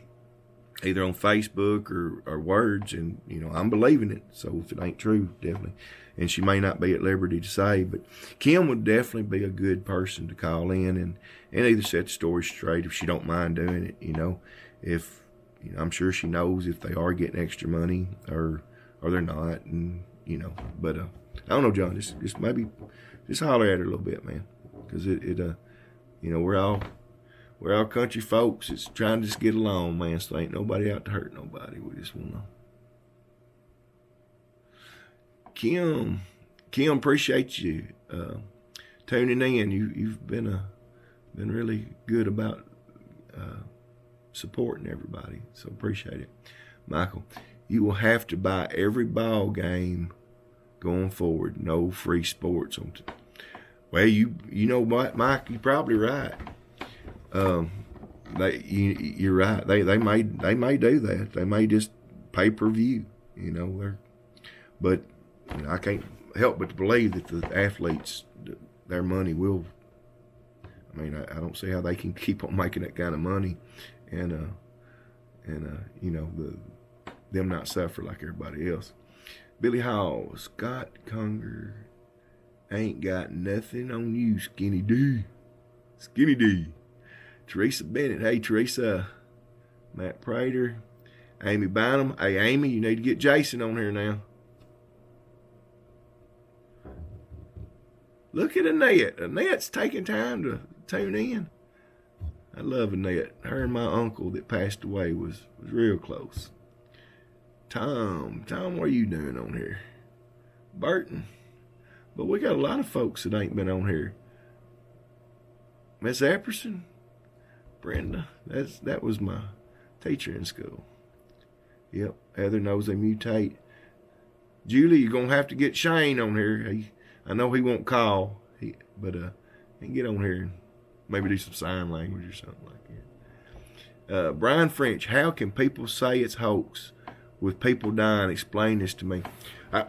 either on Facebook or words, and, I'm believing it, so if it ain't true, definitely. And she may not be at liberty to say, but Kim would definitely be a good person to call in and either set the story straight if she don't mind doing it, if, I'm sure she knows if they are getting extra money or they're not, and, but I don't know, John, just maybe, just holler at her a little bit, man, because we're all country folks. It's trying to just get along, man, so ain't nobody out to hurt nobody. We just want to. Kim, appreciate you tuning in. You've been really good about supporting everybody, so appreciate it. Michael, you will have to buy every ball game going forward. No free sports on. Well, you know what, Mike? You're probably right. You're right. They may do that. They may just pay per view. But I can't help but to believe that the athletes, their money will. I mean, I don't see how they can keep on making that kind of money, and them not suffer like everybody else. Billy Hall, Scott Conger, ain't got nothing on you, Skinny D. Skinny D. Teresa Bennett, hey Teresa. Matt Prater, Amy Bynum. Hey Amy, you need to get Jason on here now. Look at Annette. Annette's taking time to tune in. I love Annette. Her and my uncle that passed away was real close. Tom, what are you doing on here? Burton. But we got a lot of folks that ain't been on here. Miss Epperson, Brenda, that was my teacher in school. Yep, Heather knows they mutate. Julie, you're going to have to get Shane on here. I know he won't call, but he can get on here and maybe do some sign language or something like that. Brian French, how can people say it's hoax with people dying? Explain this to me.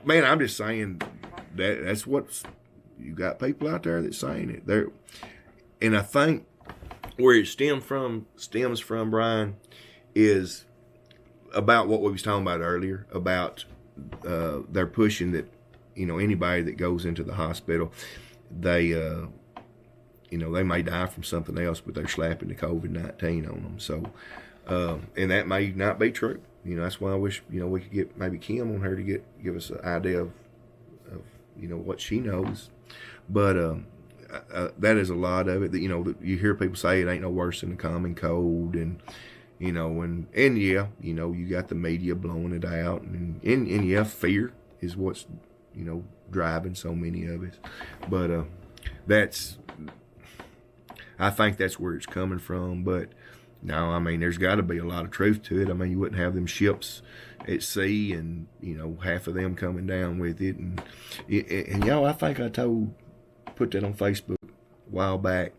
Man, I'm just saying that's what's, you got people out there that's saying it. And I think where it stems from, Brian, is about what we was talking about earlier, about they're pushing that, anybody that goes into the hospital, they may die from something else, but they're slapping the COVID-19 on them. So, and that may not be true. That's why I wish, we could get maybe Kim on her to give us an idea of what she knows. But that is a lot of it that, that you hear people say it ain't no worse than the common cold, and, and yeah, you got the media blowing it out, and yeah, fear is what's, driving, so many of us. But I think that's where it's coming from. But no, I mean, there's got to be a lot of truth to it. I mean, you wouldn't have them ships at sea and, half of them coming down with it. And y'all, I think I put that on Facebook a while back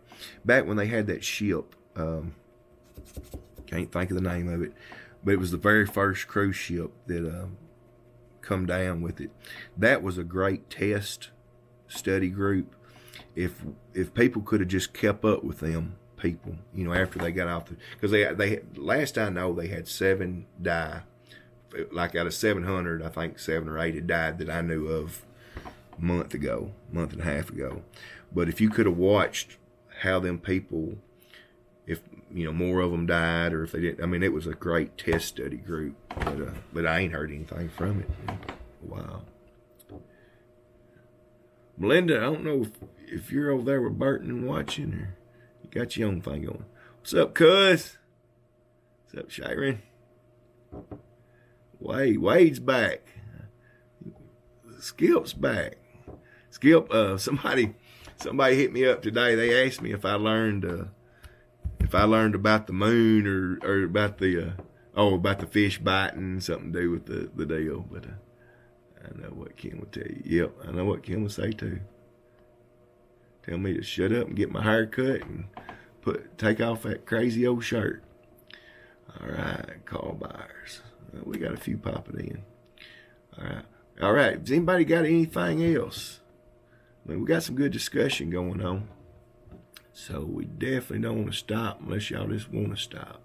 when they had that ship. Can't think of the name of it, but it was the very first cruise ship that come down with it. That was a great test study group. If people could have just kept up with them people, after they got off because they last I know they had 7 die. Like out of 700, I think 7 or 8 had died that I knew of a month and a half ago. But if you could have watched how them people, if more of them died or if they didn't, I mean, it was a great test study group. But I ain't heard anything from it in a while. Melinda, I don't know if you're over there with Burton and watching, or you got your own thing going. What's up, cuz? What's up, Sharon? Wade's back. Skip's back. Skip, somebody hit me up today. They asked me if I learned about the moon or about the fish biting, something to do with the deal. But I know what Kim will tell you. Yep, I know what Kim will say too. Tell me to shut up and get my hair cut and take off that crazy old shirt. All right, call buyers. We got a few popping in. All right. Has anybody got anything else? I mean, we got some good discussion going on. So we definitely don't want to stop unless y'all just want to stop.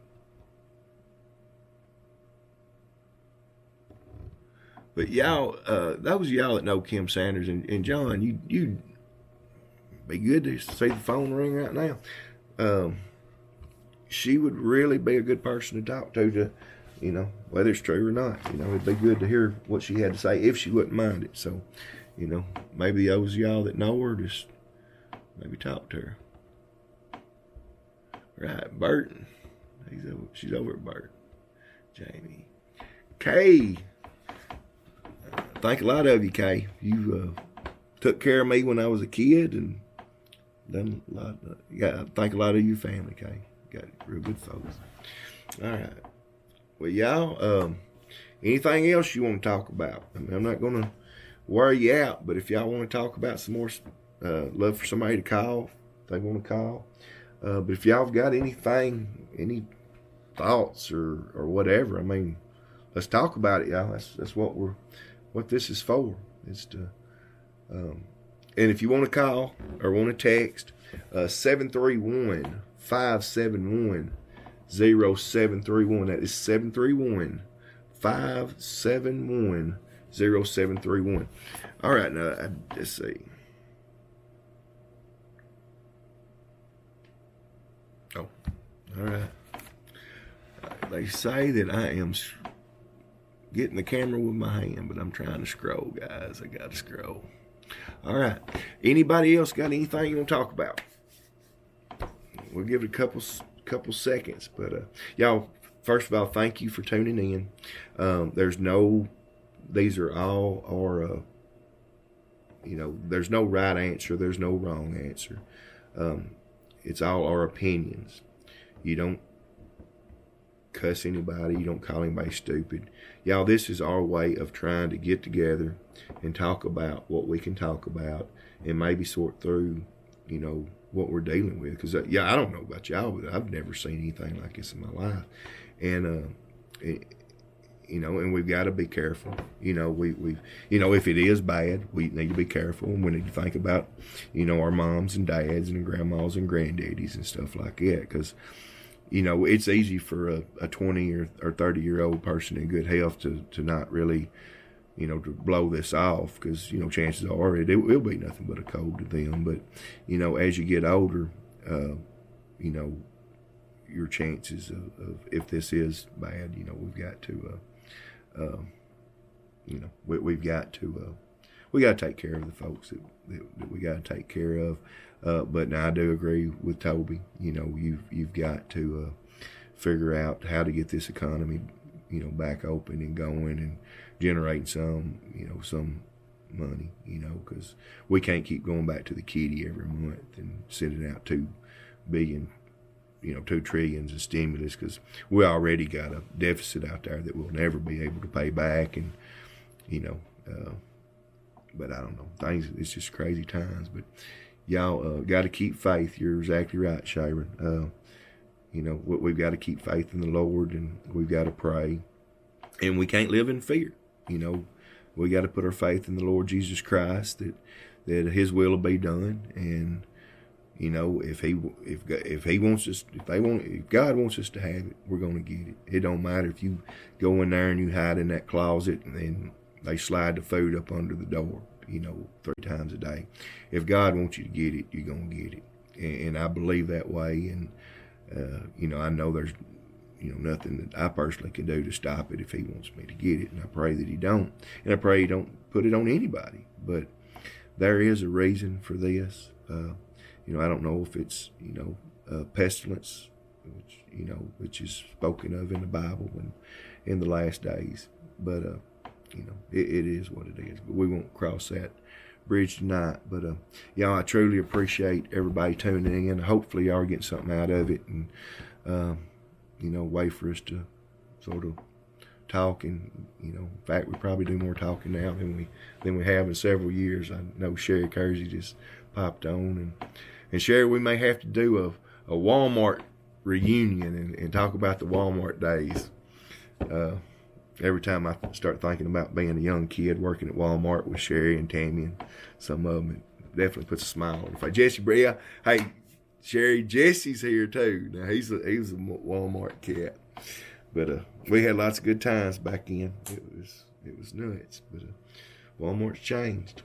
But y'all, those of y'all that know Kim Sanders and John, you be good to see the phone ring right now. She would really be a good person to talk to, whether it's true or not. It'd be good to hear what she had to say if she wouldn't mind it. So, maybe those of y'all that know her, just maybe talk to her. Right, Burton. She's over at Burton. Jamie. Kay. Thank a lot of you, Kay. You took care of me when I was a kid and done a lot. Thank a lot of your family, Kay. Got real good folks. All right. Well, y'all, anything else you want to talk about? I mean, I'm not going to wear you out, but if y'all want to talk about some more, love for somebody to call, if they want to call. But if y'all have got anything, any thoughts or whatever, I mean, let's talk about it, y'all. That's what this is for. It's to, and if you want to call or want to text, 731-571-0731. That is 731-571-0731. All right, now let's see. Oh, all right. They say that I am getting the camera with my hand, but I'm trying to scroll, guys. I got to scroll. All right. Anybody else got anything you want to talk about? We'll give it a couple seconds, but y'all, first of all, thank you for tuning in. These are all our, there's no right answer. There's no wrong answer. It's all our opinions. You don't cuss anybody. You don't call anybody stupid. Y'all, this is our way of trying to get together and talk about what we can talk about and maybe sort through, what we're dealing with. Because, I don't know about y'all, but I've never seen anything like this in my life. And, and we've got to be careful. If it is bad, we need to be careful. And we need to think about, our moms and dads and grandmas and granddaddies and stuff like that. Because, it's easy for a 20 or 30-year-old person in good health to not really, to blow this off, because, chances are it will be nothing but a cold to them. But, as you get older, your chances of if this is bad, we've got to, we got to take care of the folks that we got to take care of. But now I do agree with Toby. You've got to figure out how to get this economy, back open and going and generating some money, you know, because we can't keep going back to the kitty every month and sending out $2 billion, you know, 2 trillion in stimulus, because we already got a deficit out there that we'll never be able to pay back. And, you know, but I don't know, it's just crazy times. But y'all got to keep faith. You're exactly right, Sharon. You know, we've got to keep faith in the Lord, and we've got to pray. And we can't live in fear. You know, we got to put our faith in the Lord Jesus Christ, that His will will be done. And, you know, if God wants us to have it, we're going to get it. It don't matter if you go in there and you hide in that closet and then they slide the food up under the door, you know, 3 times a day. If God wants you to get it, you're going to get it. And I believe that way. And, you know, I know there's, you know, nothing that I personally can do to stop it if He wants me to get it. And I pray that He don't. And I pray He don't put it on anybody. But there is a reason for this. You know, I don't know if it's, you know, pestilence, which is spoken of in the Bible and in the last days. But, you know, it is what it is. But we won't cross that bridge tonight. But y'all, I truly appreciate everybody tuning in. Hopefully y'all are getting something out of it, and you know, way for us to sort of talk. And, you know, in fact, we probably do more talking now than we have in several years. I know Sherry Kersey just popped on, and Sherry, we may have to do a Walmart reunion and talk about the Walmart days. Every time I start thinking about being a young kid working at Walmart with Sherry and Tammy and some of them, it definitely puts a smile on the face. Jesse Bria, hey, Sherry, Jesse's here too. Now he was a Walmart cat, but we had lots of good times back then. It was nuts, but Walmart's changed.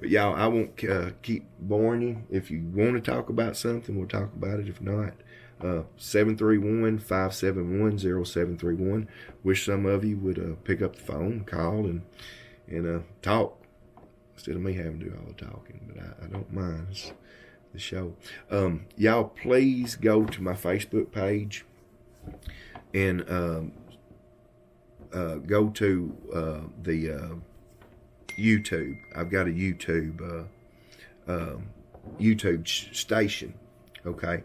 But y'all, I won't keep boring you. If you want to talk about something, we'll talk about it. If not, 731-571-0731. Wish some of you would pick up the phone, call, and talk instead of me having to do all the talking. But I don't mind. It's the show. Y'all, please go to my Facebook page and go to the YouTube. I've got a YouTube station. Okay.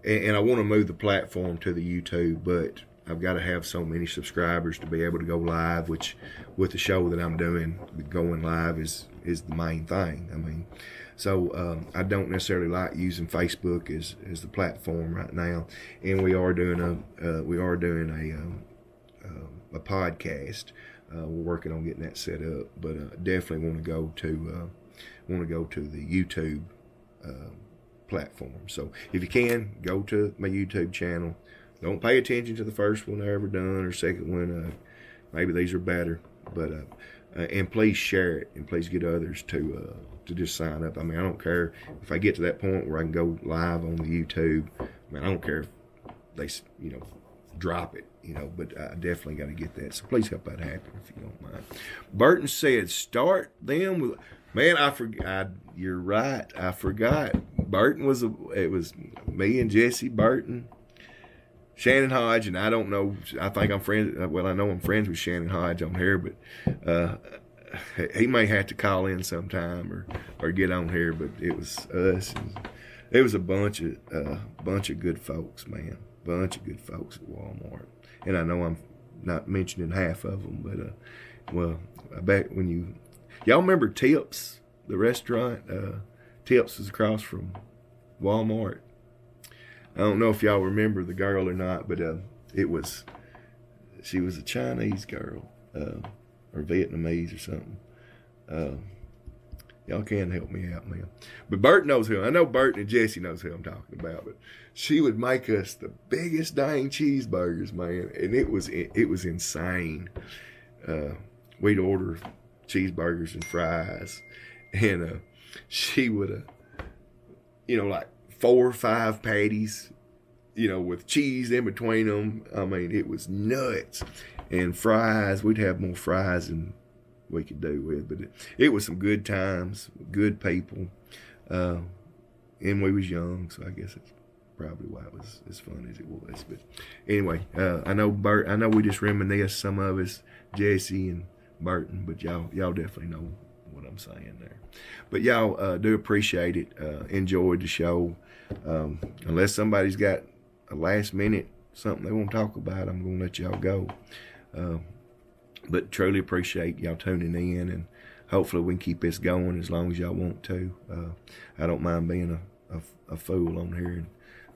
And I want to move the platform to the YouTube, but I've got to have so many subscribers to be able to go live, which with the show that I'm doing, going live is the main thing. I mean, so I don't necessarily like using Facebook as the platform right now. And we are doing a podcast. We're working on getting that set up, but definitely want to go to the YouTube platform. So if you can, go to my YouTube channel. Don't pay attention to the first one I ever done or second one. Maybe these are better, but and please share it, and please get others to just sign up. I mean, I don't care if I get to that point where I can go live on the YouTube. I mean, I don't care if they, you know, drop it, you know, but I definitely got to get that. So please help that happen if you don't mind. Burton said, start them with, man, I forgot. You're right. I forgot. Burton it was me and Jesse Burton, Shannon Hodge, and I don't know. I think I'm friends. Well, I know I'm friends with Shannon Hodge on here, but he may have to call in sometime or get on here. But it was us. It was a bunch of good folks, man. Bunch of good folks at Walmart, and I know I'm not mentioning half of them, but well, I bet when y'all remember Tips, the restaurant. Tips is across from Walmart. I don't know if y'all remember the girl or not, but she was a Chinese girl, or Vietnamese or something. Y'all can help me out, man. But Bert knows who. I know Bert and Jesse knows who I'm talking about. But she would make us the biggest dang cheeseburgers, man, and it was insane. We'd order cheeseburgers and fries, and she would, like 4 or 5 patties, with cheese in between them. I mean, it was nuts. And fries, we'd have more fries than we could do with, but it was some good times, good people, and we was young, so I guess it's probably why it was as fun as it was. But anyway, I know Bert. I know we just reminisce some of us, Jesse and Burton, but y'all definitely know what I'm saying there. But y'all do appreciate it. Enjoyed the show. Unless somebody's got a last minute something they want to talk about, I'm going to let y'all go. But truly appreciate y'all tuning in, and hopefully we can keep this going as long as y'all want to. I don't mind being a fool on here and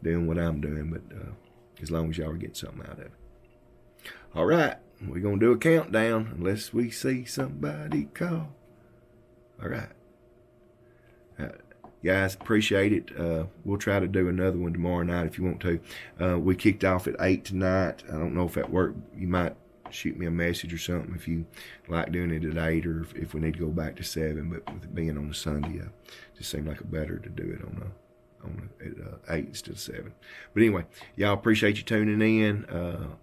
doing what I'm doing, but as long as y'all get something out of it. All right, we're going to do a countdown unless we see somebody call. All right. Guys, appreciate it. We'll try to do another one tomorrow night if you want to. We kicked off at 8 tonight. I don't know if that worked. You might shoot me a message or something if you like doing it at 8, or if we need to go back to 7. But with it being on a Sunday, it just seemed like it better to do it at 8 instead of 7. But anyway, y'all, appreciate you tuning in.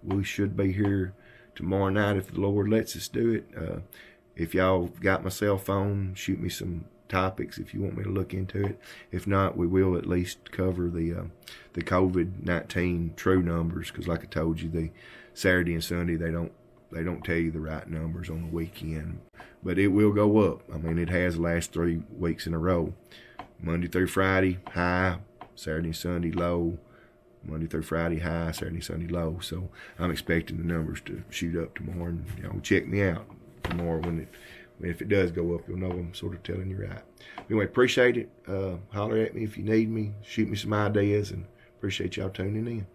We should be here tomorrow night if the Lord lets us do it. If y'all got my cell phone, shoot me some topics if you want me to look into it. If not, we will at least cover the COVID-19 true numbers, because like I told you, the Saturday and Sunday they don't tell you the right numbers on the weekend, but it will go up. I mean, it has the last 3 weeks in a row. Monday through Friday high, Saturday and Sunday low. Monday through Friday high, Saturday and Sunday low. So I'm expecting the numbers to shoot up tomorrow, and y'all check me out tomorrow if it does go up. You'll know I'm sort of telling you right. Anyway, appreciate it. Holler at me if you need me. Shoot me some ideas, and appreciate y'all tuning in.